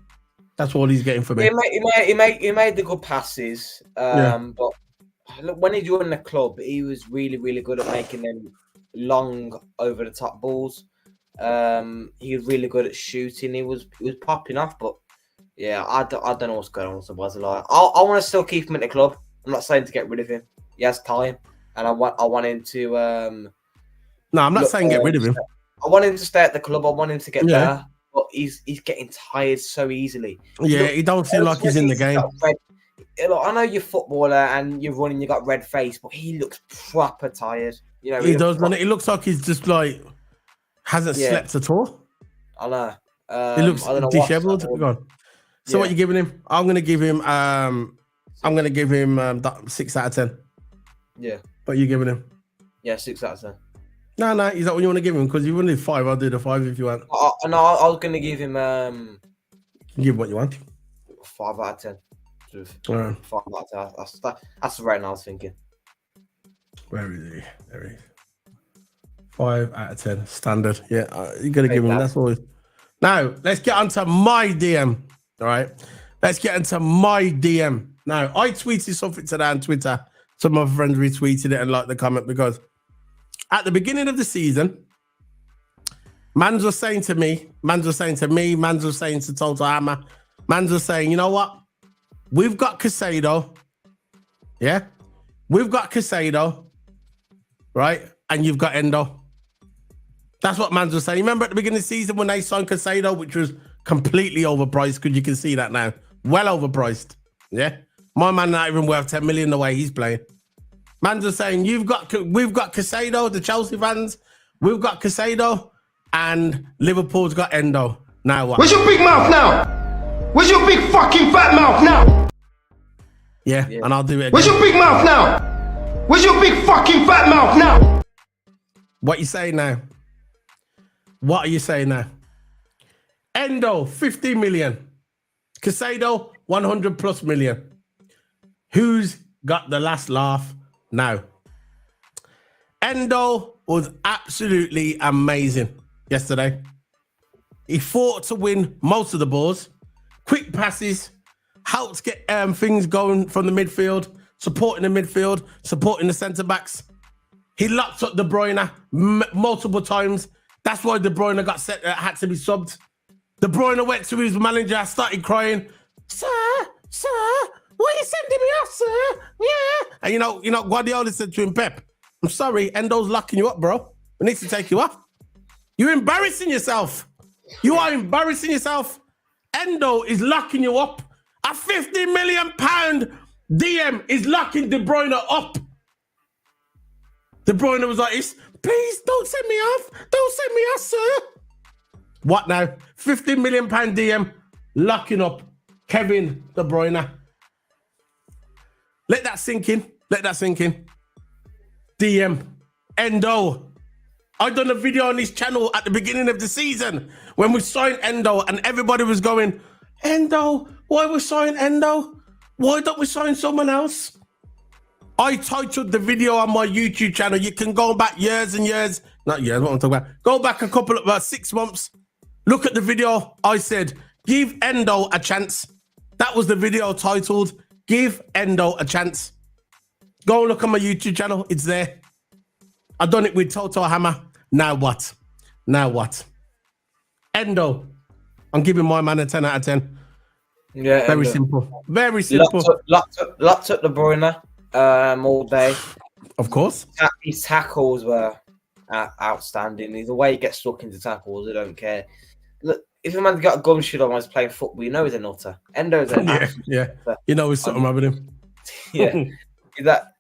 That's what he's getting for me. He made the good passes. But look, when he joined the club, he was really, really good at making them long over the top balls. He was really good at shooting. He was popping off, but I don't know what's going on with Szoboszlai. I want to still keep him at the club. I'm not saying to get rid of him. He has time, and I want him to. No, I'm not saying get rid of him. I want him to stay at the club. I want him to get better, but he's getting tired so easily. Yeah, he don't seem like he's in the game. I know you're a footballer and you're running. You got red face, but he looks proper tired. You know, he does. Doesn't it? He looks like he's just like hasn't slept at all. I know. He looks dishevelled. So what are you giving him? I'm going to give him. 6 out of 10. Yeah. What are you giving him? Yeah, 6 out of 10. No, is that what you want to give him? Because you want to do 5, I'll do the 5 if you want. No, I was going to give him... give him what you want. 5 out of 10. 5 out of 10. That's the rating I was thinking. Where is he? There he is. 5 out of 10. Standard. Yeah, you're going to give him. That's all. Now, let's get onto my DM. All right? Let's get into my DM. Now, I tweeted something today on Twitter. Some of my friends retweeted it and liked the comment because at the beginning of the season, Mans was saying to me, Mans was saying to Total Hammer, Mans was saying, you know what? We've got Casado. Yeah? We've got Casado, right? And you've got Endo. That's what Mans was saying. Remember at the beginning of the season when they signed Casado, which was completely overpriced, because you can see that now. Well overpriced. Yeah? My man not even worth 10 million the way he's playing. Mans was saying, we've got Casado, the Chelsea fans. We've got Casado, and Liverpool's got Endo. Now what? Where's your big mouth now? Where's your big fucking fat mouth now? Yeah, and I'll do it again. Where's your big mouth now? Where's your big fucking fat mouth now? What you saying now? What are you saying now? Endo, 50 million. Casado, 100 plus million. Who's got the last laugh now? Endo was absolutely amazing yesterday. He fought to win most of the balls. Quick passes, helped get things going from the midfield, supporting the midfield, supporting the centre-backs. He locked up De Bruyne multiple times. That's why De Bruyne had to be subbed. De Bruyne went to his manager, started crying, Sir, why are you sending me off, sir? Yeah. And you know, Guardiola said to him, Pep, I'm sorry, Endo's locking you up, bro. We need to take you off. You're embarrassing yourself. You are embarrassing yourself. Endo is locking you up. A £50 million DM is locking De Bruyne up. De Bruyne was like, please don't send me off. Don't send me off, sir. What now? £50 million DM locking up Kevin De Bruyne. Let that sink in. Let that sink in. DM. Endo. I done a video on this channel at the beginning of the season when we signed Endo and everybody was going, Endo, why we sign Endo? Why don't we sign someone else? I titled the video on my YouTube channel. You can go back years and years. Not years, what I'm talking about. Go back a couple of about 6 months. Look at the video. I said, give Endo a chance. That was the video titled, Give Endo a Chance. Go look on my YouTube channel. It's there. I've done it with Toto Hammer. Now what? Now what? Endo. I'm giving my man a 10 out of 10. Yeah. Very simple. Very simple. Locked up De Bruyne all day. Of course. His tackles were outstanding. The way he gets stuck into tackles, I don't care. Look, if a man's got a gum shield on while he's playing football, you know he's a nutter. Endo's a yeah. You know, he's something wrong with him. Yeah.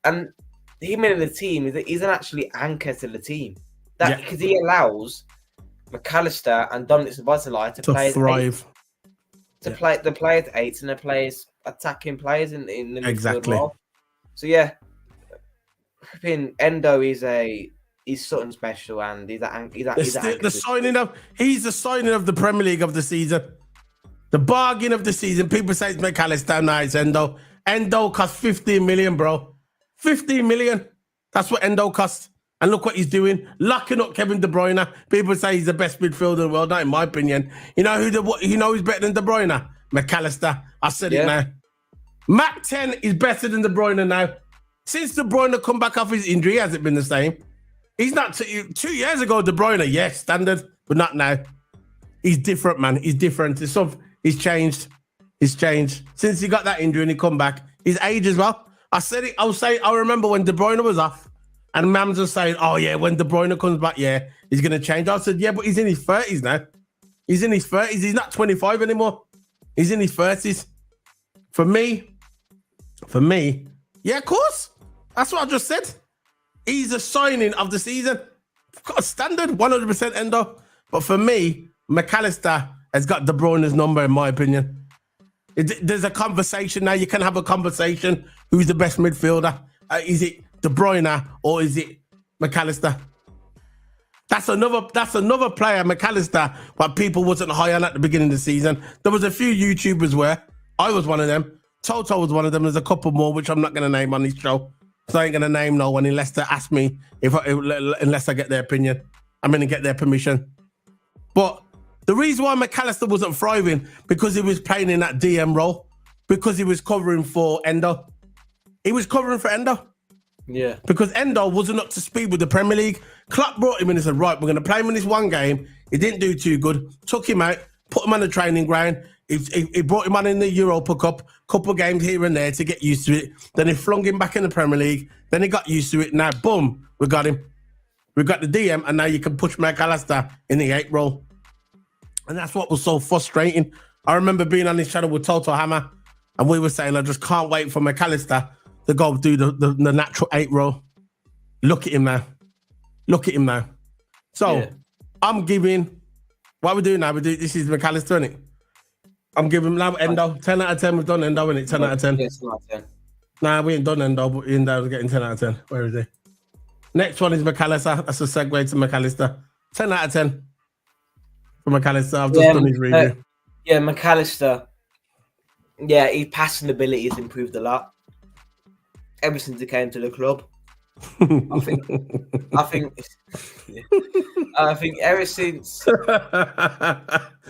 And him in the team, he's an actually anchor to the team. Because he allows McAllister and Dominic Szoboszlai to play thrive. To play at 8 and they play as attacking players in the midfield exactly. role. So yeah, Endo he's something special, and he's the signing of the Premier League of the season. The bargain of the season. People say it's McAllister, now it's Endo. Endo cost 15 million, bro. 15 million. That's what Endo cost. And look what he's doing. Locking up Kevin De Bruyne. People say he's the best midfielder in the world. Not in my opinion. You know who's better than De Bruyne? McAllister. I said it now. Mac 10 is better than De Bruyne now. Since De Bruyne come back off his injury, he hasn't been the same. He's not 2 years ago, De Bruyne, yes, standard, but not now. He's different, man. He's different. He's changed. He's changed. Since he got that injury and he come back, his age as well. I said it, I remember when De Bruyne was off and Mams was saying, oh yeah, when De Bruyne comes back, yeah, he's going to change. I said, yeah, but he's in his 30s now. He's in his 30s. He's not 25 anymore. He's in his 30s. For me, yeah, of course. That's what I just said. He's a signing of the season. Got a standard, 100% Endo. But for me, McAllister has got De Bruyne's number, in my opinion. There's a conversation now. You can have a conversation. Who's the best midfielder? Is it De Bruyne or is it McAllister? That's another player, McAllister, but people wasn't high on at the beginning of the season. There was a few YouTubers where I was one of them. Toto was one of them. There's a couple more, which I'm not going to name on this show. So I ain't going to name no one unless they ask me, unless I get their opinion. I'm going to get their permission. But the reason why McAllister wasn't thriving, because he was playing in that DM role, because he was covering for Endo. He was covering for Endo. Yeah. Because Endo wasn't up to speed with the Premier League. Klopp brought him in and said, right, we're going to play him in this one game. He didn't do too good. Took him out, put him on the training ground. He brought him on in the Europa Cup, couple of games here and there to get used to it. Then he flung him back in the Premier League. Then he got used to it. Now, boom, we got him. We got the DM, and now you can push McAllister in the 8 role. And that's what was so frustrating. I remember being on this channel with Toto Hammer, and we were saying, I just can't wait for McAllister to go do the natural 8 role. Look at him now. Look at him now. So, I'm giving, what we're doing now, this is McAllister, isn't it? I'm giving now Endo. 10 out of 10. We've done Endo, innit? 10 out of 10. Yes, 10 out of 10. Nah, we ain't done Endo, but Endo's getting 10 out of 10. Where is he? Next one is McAllister. That's a segue to McAllister. 10 out of 10 for McAllister. I've just done his review. Yeah, McAllister. Yeah, his passing ability has improved a lot ever since he came to the club. I think ever since.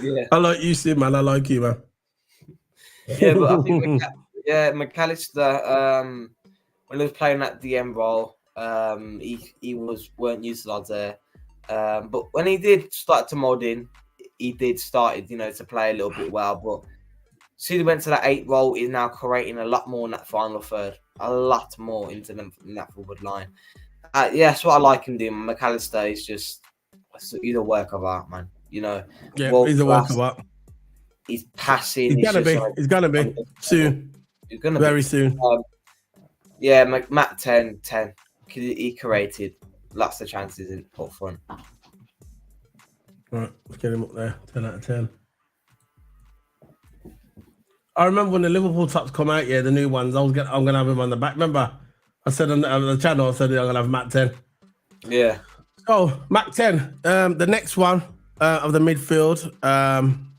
Yeah, I like you, Sid, man. I like you, man. Yeah, but I think McAllister. When he was playing that DM role, he weren't utilised there. But when he did start to mod in, he did started, to play a little bit well. But since he went to that 8 role, he's now creating a lot more in that final third, a lot more in that forward line. Yeah, that's what I like him doing. McAllister is he's a work of art, man. Yeah, he's a work of art. He's passing. He's gonna be soon. He's gonna very soon. Yeah, Matt 10. He created lots of chances up front. Right, let's get him up there. 10 out of 10. I remember when the Liverpool tops come out, the new ones. I'm gonna have him on the back. Remember, I said on the channel, I'm gonna have Matt 10. Yeah. So Matt 10. The next one of the midfield.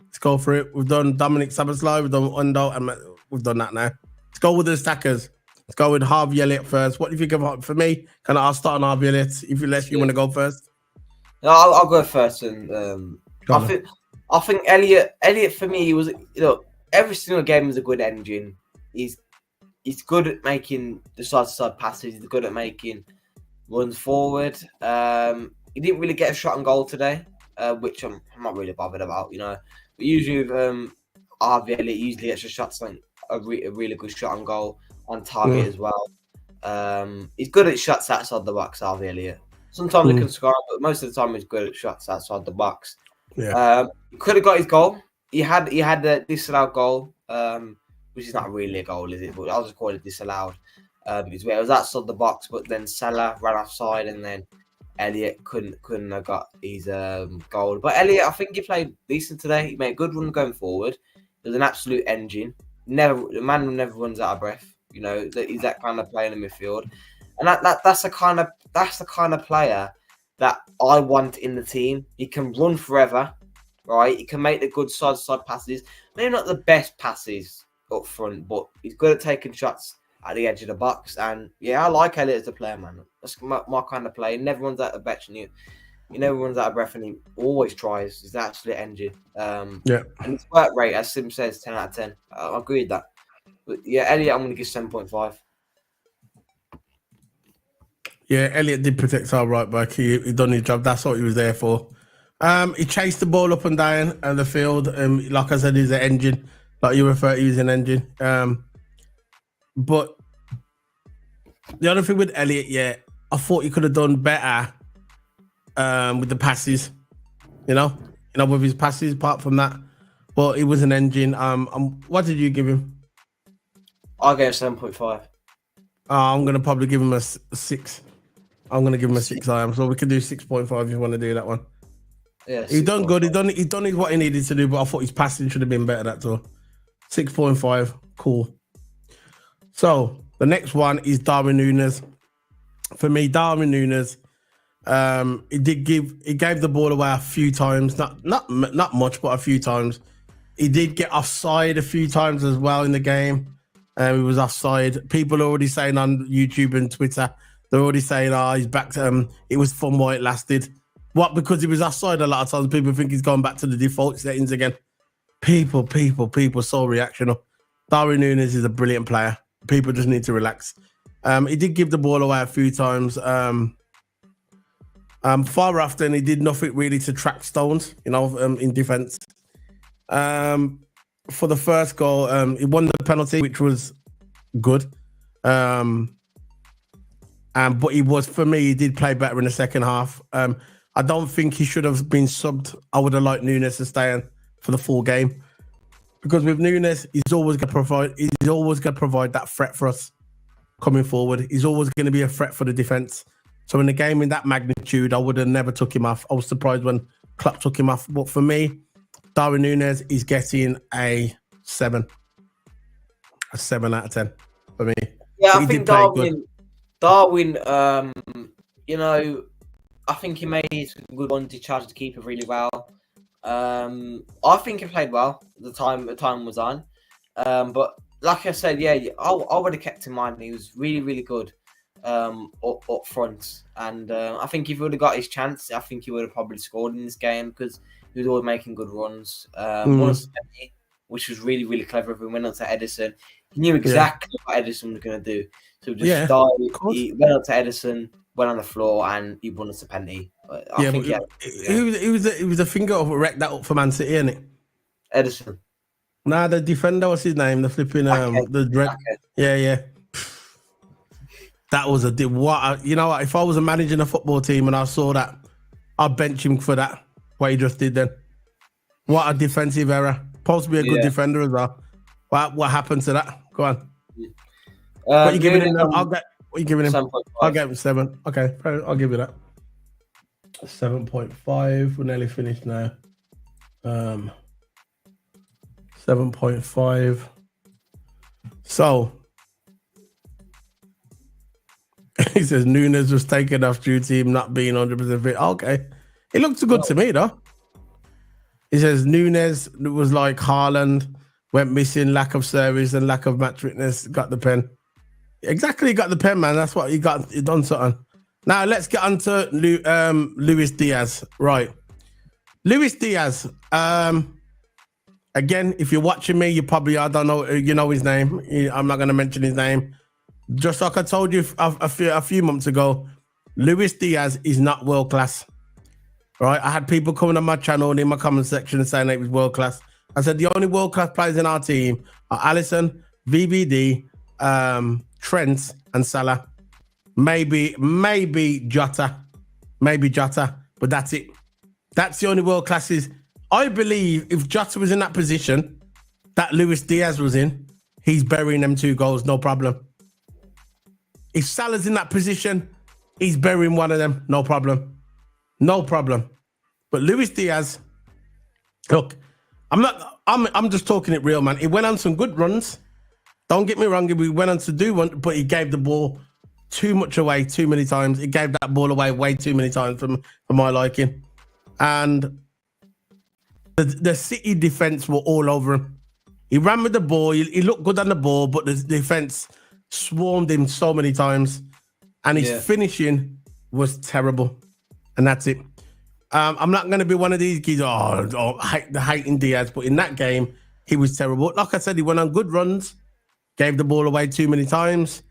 Let's go for it. We've done Dominic Szoboszlai, we've done Undo, and we've done that now. Let's go with the stackers. Let's go with Harvey Elliott first. What do you think of, for me? I'll start on Harvey Elliott if you want to go first. No, I'll go first. And I think Elliott for me, he was, every single game is a good engine. He's good at making the side-to-side passes. He's good at making runs forward. He didn't really get a shot on goal today, which I'm not really bothered about, But usually with Harvey Elliott, usually gets a shot, a really good shot on goal, on target as well. He's good at shots outside the box, Harvey Elliott. Sometimes he can score, but most of the time he's good at shots outside the box. Yeah. He could have got his goal. He had the disallowed goal, which is not really a goal, is it? But I'll just call it disallowed. Because it was outside the box, but then Salah ran offside, and then Elliott couldn't have got his goal. But Elliott, I think he played decent today. He made a good run going forward. He was an absolute engine. The man never runs out of breath. He's that kind of player in the midfield, and that's the kind of player that I want in the team. He can run forever, right? He can make the good side-to-side passes. Maybe not the best passes up front, but he's good at taking shots at the edge of the box. And yeah, I like Elliott as a player, man. That's my kind of play. He never runs out of breath, and he never runs out of breath, and he always tries. He's an absolute engine. And his work rate, as Sim says, 10 out of 10. I agree with that. But yeah, Elliott, I'm going to give 7.5. Yeah, Elliott did protect our right back. He done his job. That's what he was there for. He chased the ball up and down the field. Like I said, he's an engine. Like you referred, he was an engine. But the other thing with Elliott, I thought he could have done better with the passes. With his passes. Apart from that, but he was an engine. What did you give him? I gave 7.5. I'm gonna probably give him a 6. I'm gonna give him a 6. So we can do 6.5 if you want to do that one. Yeah, he done good. He done what he needed to do, but I thought his passing should have been better. That's all. 6.5, cool. So the next one is Darwin Núñez. For me, Darwin Núñez, he gave the ball away a few times. Not much, but a few times. He did get offside a few times as well in the game. He was offside. People are already saying on YouTube and Twitter, they're already saying, he's back to it was fun while it lasted. What? Because he was offside a lot of times, people think he's gone back to the default settings again. People, so reactional. Darwin Núñez is a brilliant player. People just need to relax. He did give the ball away a few times. Far after, and he did nothing really to track Stones, in defence. For the first goal, he won the penalty, which was good. But for me, he did play better in the second half. I don't think he should have been subbed. I would have liked Nunes to stay in for the full game, because with Nunes, he's always going to provide that threat for us coming forward. He's always going to be a threat for the defence. So in a game in that magnitude, I would have never took him off. I was surprised when Klopp took him off. But for me, Darwin Nunes is getting a 7 out of 10 for me. Yeah, But I he think did play good. Darwin, I think he made good ones. He charged the keeper really well. I think he played well. The time was on. But like I said, yeah, I would have kept in mind he was really, really good up front. And I think if he would have got his chance, I think he would have probably scored in this game, because he was always making good runs. Which was really, really clever of him. Went up to Edison. He knew exactly what Edison was going to do. So he went up to Edison, went on the floor, and he won us a penalty. He was a finger of wreck that up for Man City, isn't it? Edison. Nah, the defender, what's his name? The flipping the dread. Yeah. That was if I was managing a football team and I saw that, I'd bench him for that. What he just did then. What a defensive error. Supposed to be a good defender as well. What happened to that? Go on. What are you giving him? What are you giving him? 7.5. I'll give him 7. Okay, I'll give you that. 7.5. We're nearly finished now. 7.5. So he says Nunes was taken off due to him not being 100% fit. Okay, it looks good to me though. He says Nunes was like Haaland, went missing, lack of service and lack of match fitness. Got the pen. Exactly, got the pen, man. That's what he got. He done something. Now let's get on to Luis Diaz. Right, Luis Diaz. Again, if you're watching me, you probably don't know. You know his name. I'm not going to mention his name. Just like I told you a few months ago, Luis Diaz is not world class. Right? I had people coming on my channel and in my comment section and saying that he was world class. I said the only world class players in our team are Alisson, VVD, Trent, and Salah. Maybe Jota, but that's it. That's the only world classes. I believe if Jota was in that position that Luis Diaz was in, he's burying them 2 goals, no problem. If Salah's in that position, he's burying one of them, no problem. No problem. But Luis Diaz, look, I'm just talking it real, man. He went on some good runs. Don't get me wrong, he went on to do one, but he gave the ball too much away too many times. He gave that ball away way too many times for my liking. And the City defense were all over him. He ran with the ball. He looked good on the ball, but the defense swarmed him so many times. And his finishing was terrible. And that's it. I'm not going to be one of these kids, hating Diaz, but in that game, he was terrible. Like I said, he went on good runs, gave the ball away too many times,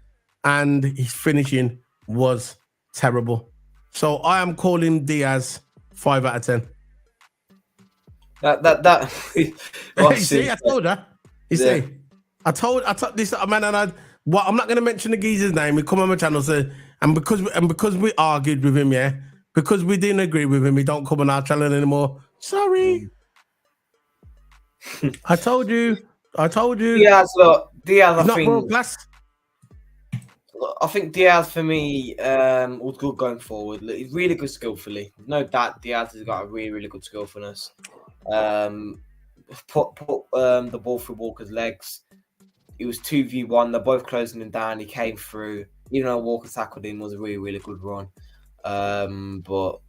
and his finishing was terrible. So I am calling Diaz 5 out of 10. You see, I told her. You see, I told this man, and I'm not going to mention the geezer's name. He come on my channel, and because we argued with him, because we didn't agree with him, he don't come on our channel anymore. Sorry. I told you. Diaz, I not think world class. I think Diaz for me was good going forward. He's really good skillfully. No doubt Diaz has got a really, really good skillfulness. Put the ball through Walker's legs. It was 2v1. They're both closing him down. He came through. Even though Walker tackled him, was a really, really good run. But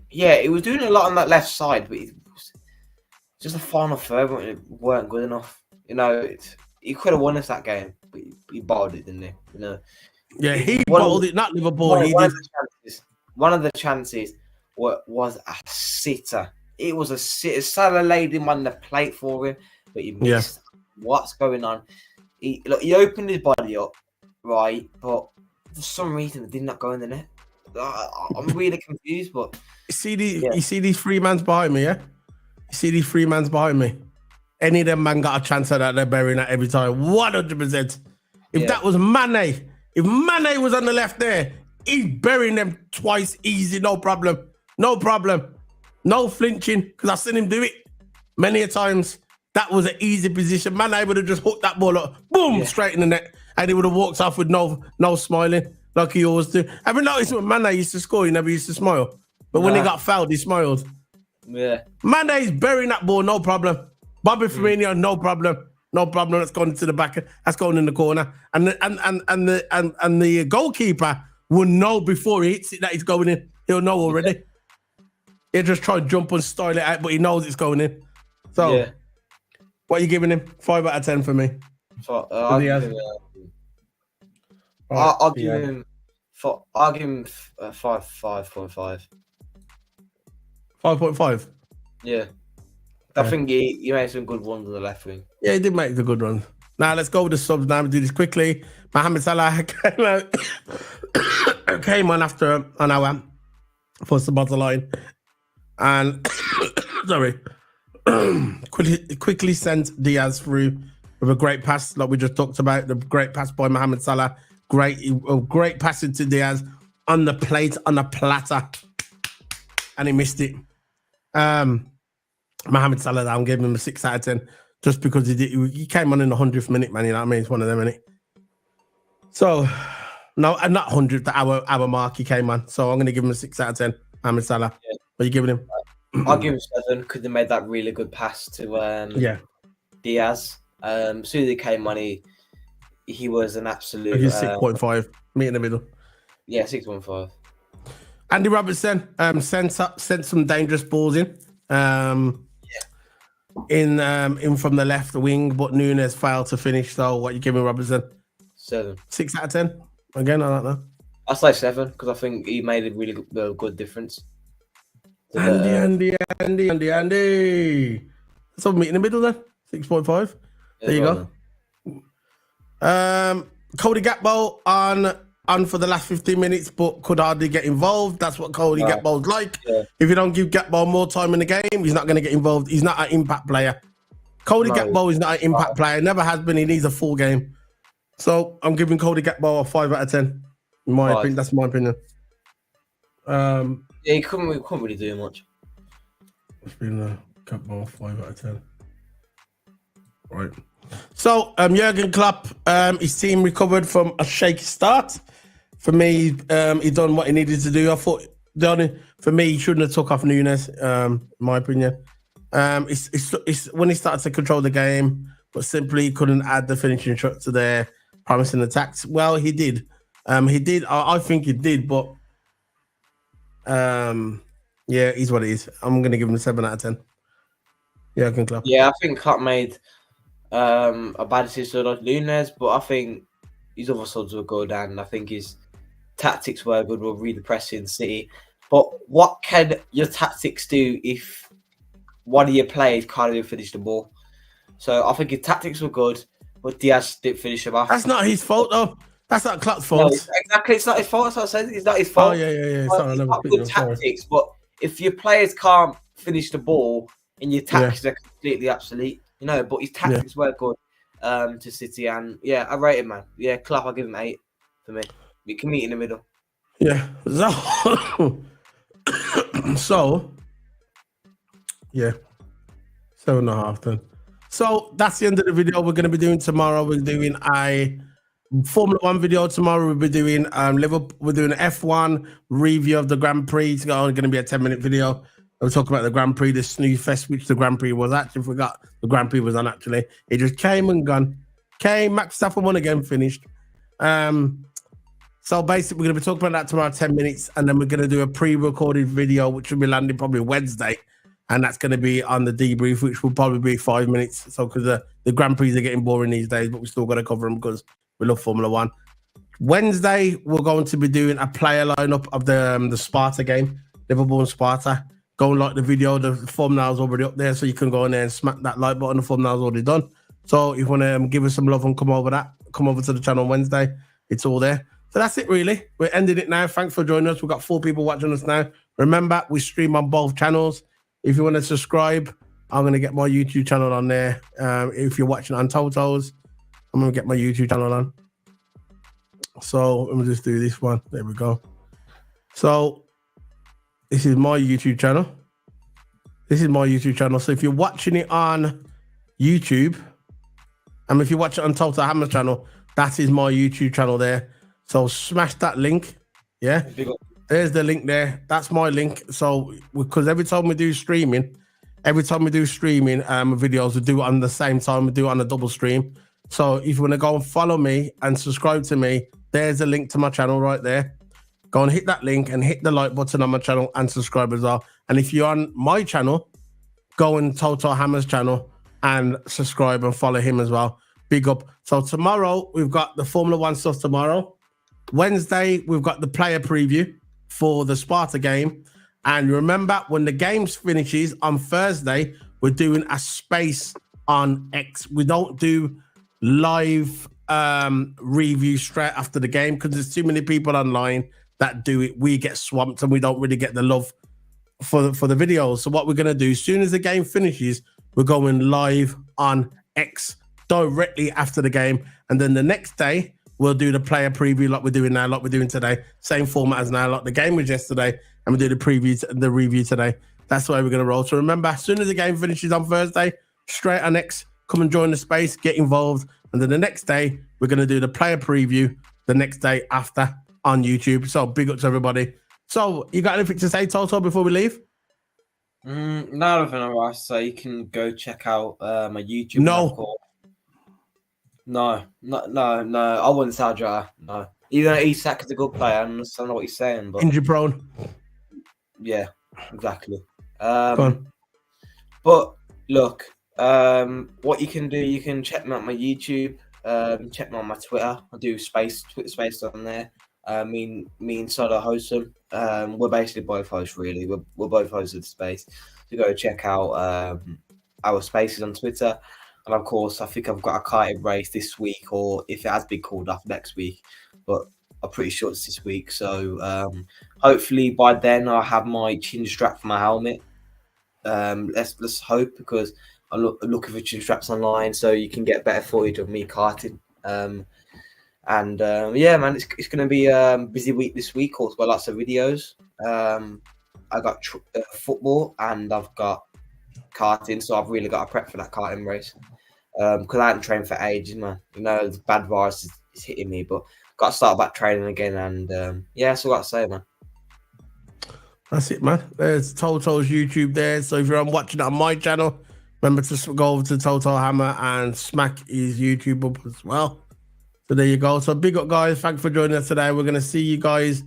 yeah, he was doing a lot on that left side, but it was just a final third weren't good enough. He could have won us that game, but he bottled it, didn't he? Yeah, he bottled it, not Liverpool. One of the chances was a sitter. It was a sitter. Salah laid him on the plate for him, but he missed. What's going on? He opened his body up, right? But for some reason, it did not go in the net. I'm really confused. But You see these three mans behind me, yeah? You see these three mans behind me? Any of them man got a chance of that, they're burying that every time. 100%. If that was Mane, if Mane was on the left there, he's burying them twice easy, no problem. No problem. No flinching, because I've seen him do it many a times. That was an easy position. Mane would have just hooked that ball up, boom, straight in the net, and he would have walked off with no smiling, like he always do. Have you noticed when Mane used to score, he never used to smile? But when he got fouled, he smiled. Yeah. Mane's burying that ball, no problem. Bobby Firmino, no problem. No problem. That's going to the back. That's going in the corner. And the goalkeeper will know before he hits it that it's going in. He'll know already. He'll just try to jump and style it out, but he knows it's going in. So, what are you giving him? 5 out of 10 for me. I'll give him 5.5. 5.5? Yeah. I think he made some good ones on the left wing. Yeah, he did make the good runs. Now, let's go with the subs now. We'll do this quickly. Mohamed Salah came on after an hour for the line. And, sorry, quickly sent Diaz through with a great pass, like we just talked about. The great pass by Mohamed Salah. Great passing to Diaz on the plate, on the platter. And he missed it. Mohamed Salah, I'm giving him a 6 out of 10 just because he came on in the 100th minute, man. You know what I mean? It's one of them, innit? So, no, and not 100th, the hour mark he came on. So I'm going to give him a 6 out of 10, Mohamed Salah. Yeah. What are you giving him? I'll give him 7 because they made that really good pass to Diaz. As soon as he came on, he was an absolute... He's 6.5, me in the middle. Yeah, 6.5. Andy Robertson sent some dangerous balls in. In from the left wing, but Nunes failed to finish. So what you giving Robertson? 7. 6 out of 10. Again, I don't know. I'll say 7 because I think he made a really good difference. Andy. So meet in the middle then. 6.5. There you go. Cody Gakpo on for the last 15 minutes, but could hardly get involved. That's what Cody Gakpo's like. Yeah. If you don't give Gakpo more time in the game, he's not going to get involved. He's not an impact player. Cody Gakpo is not an impact player. Never has been. He needs a full game. So I'm giving Cody Gakpo a 5 out of 10. In my opinion, that's my opinion. He couldn't really do much. It's been Gakpo 5 out of 10. Right. So Jurgen Klopp, his team recovered from a shaky start. For me, he done what he needed to do. I thought, for me, he shouldn't have took off Nunes, in my opinion. It's when he started to control the game, but simply couldn't add the finishing shot to their promising attacks. Well, he did. I think he did, but yeah, he's what it is. I'm going to give him a 7 out of 10. Jurgen Klopp. Yeah, I think Klopp made a bad decision like Nunes, but I think his other subs will go down. I think his tactics were good. We'll read the pressing City. But what can your tactics do if one of your players can't even finish the ball? So I think his tactics were good, but Diaz didn't finish them off. That's not his fault, though. That's not Klopp's fault. No, exactly. It's not his fault. That's what I said. It's not his fault. Oh, yeah. Sorry, he's got good tactics, but if your players can't finish the ball and your tactics are completely obsolete, you know, but his tactics were good to City. And, yeah, I rate him, man. Yeah, Klopp, I'll give him 8 for me. We can meet in the middle. Yeah. So yeah, 7.5 then. So that's the end of the video we're going to be doing tomorrow. We're doing a Formula 1 video tomorrow. We'll be doing Liverpool. We're doing an F1 review of the Grand Prix. It's going to be a 10-minute video. We'll talk about the Grand Prix, the snooze fest, which the Grand Prix was. Actually forgot the Grand Prix was on, actually. It just came and gone. Max Verstappen won again, finished. So basically, we're going to be talking about that tomorrow, 10 minutes, and then we're going to do a pre-recorded video, which will be landing probably Wednesday, and that's going to be on the debrief, which will probably be 5 minutes. So because the Grand Prix are getting boring these days, but we still got to cover them because we love Formula 1. Wednesday, we're going to be doing a player lineup of the Sparta game, Liverpool and Sparta. Go and like the video. The thumbnail's already up there, so you can go in there and smack that like button. The thumbnail's already done. So if you want to give us some love and come over to the channel on Wednesday, it's all there. So that's it, really. We're ending it now. Thanks for joining us. We've got 4 people watching us now. Remember, we stream on both channels. If you want to subscribe, I'm going to get my YouTube channel on there. If you're watching on Toto's, I'm going to get my YouTube channel on. So let me just do this one. There we go. So this is my YouTube channel. This is my YouTube channel. So if you're watching it on YouTube, and if you watch it on Total Hammer's channel, that is my YouTube channel there. So smash that link. Yeah. There's the link there. That's my link. So because every time we do streaming, videos, we do it on the same time. We do it on a double stream. So if you want to go and follow me and subscribe to me, there's a link to my channel right there. Go and hit that link and hit the like button on my channel and subscribe as well. And if you're on my channel, go on Total Hammer's channel and subscribe and follow him as well. Big up. So tomorrow, we've got the Formula 1 stuff tomorrow. Wednesday, we've got the player preview for the Sparta game. And remember, when the game finishes on Thursday, we're doing a space on X. We don't do live review straight after the game because there's too many people online that do it. We get swamped and we don't really get the love for the videos. So what we're going to do, as soon as the game finishes, we're going live on X directly after the game. And then the next day, we'll do the player preview like we're doing now, like we're doing today. Same format as now, like the game was yesterday. And we do the review today. That's the way we're going to roll. So remember, as soon as the game finishes on Thursday, straight on X, come and join the space, get involved. And then the next day, we're going to do the player preview the next day after on YouTube. So big up to everybody. So you got anything to say, Toto, before we leave? No, nothing else. So you can go check out my YouTube. No. I wouldn't say no. Even though Isak is a good player, I understand what he's saying, but injury prone. Yeah, exactly. But look, what you can do, you can check me out my YouTube, check me on my Twitter. I do Twitter space on there. Me and Soda host them. We're basically both hosts, really. We're both hosts of the space. So go check out our spaces on Twitter. And of course, I think I've got a karting race this week, or if it has been called off next week, but I'm pretty sure it's this week. So hopefully by then I'll have my chin strap for my helmet. Let's hope, because I'm looking for chin straps online so you can get better footage of me karting. Yeah, man, it's going to be a busy week this week. Also, got lots of videos. I got football and I've got karting, so I've really got to prep for that karting race. Because I haven't trained for ages, man. You know, the bad virus is hitting me, but got to start back training again. And yeah, that's all I got to say, man. That's it, man. There's Toto's YouTube there. So if you're watching it on my channel, remember to go over to Toto Hammer and smack his YouTube up as well. So there you go. So big up, guys. Thanks for joining us today. We're going to see you guys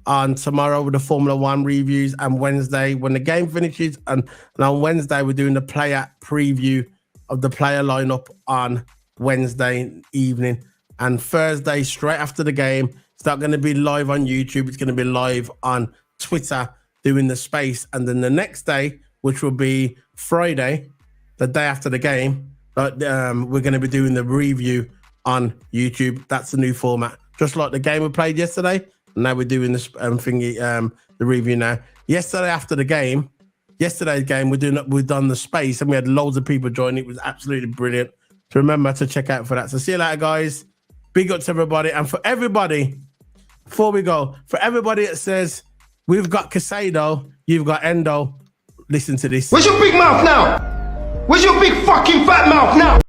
on tomorrow with the Formula 1 reviews, and Wednesday when the game finishes. And on Wednesday, we're doing the player preview of the player lineup on Wednesday evening. And Thursday, straight after the game, it's not going to be live on YouTube. It's going to be live on Twitter doing the space. And then the next day, which will be Friday, the day after the game, we're going to be doing the review on YouTube. That's the new format. Just like the game we played yesterday. Now we're doing this the review now. Yesterday after the game, yesterday's game, we've done the space and we had loads of people join. It was absolutely brilliant. So remember to check out for that. So see you later, guys. Big up to everybody. And for everybody, before we go, for everybody that says we've got Casado, you've got Endo, listen to this. Where's your big mouth now? Where's your big fucking fat mouth now?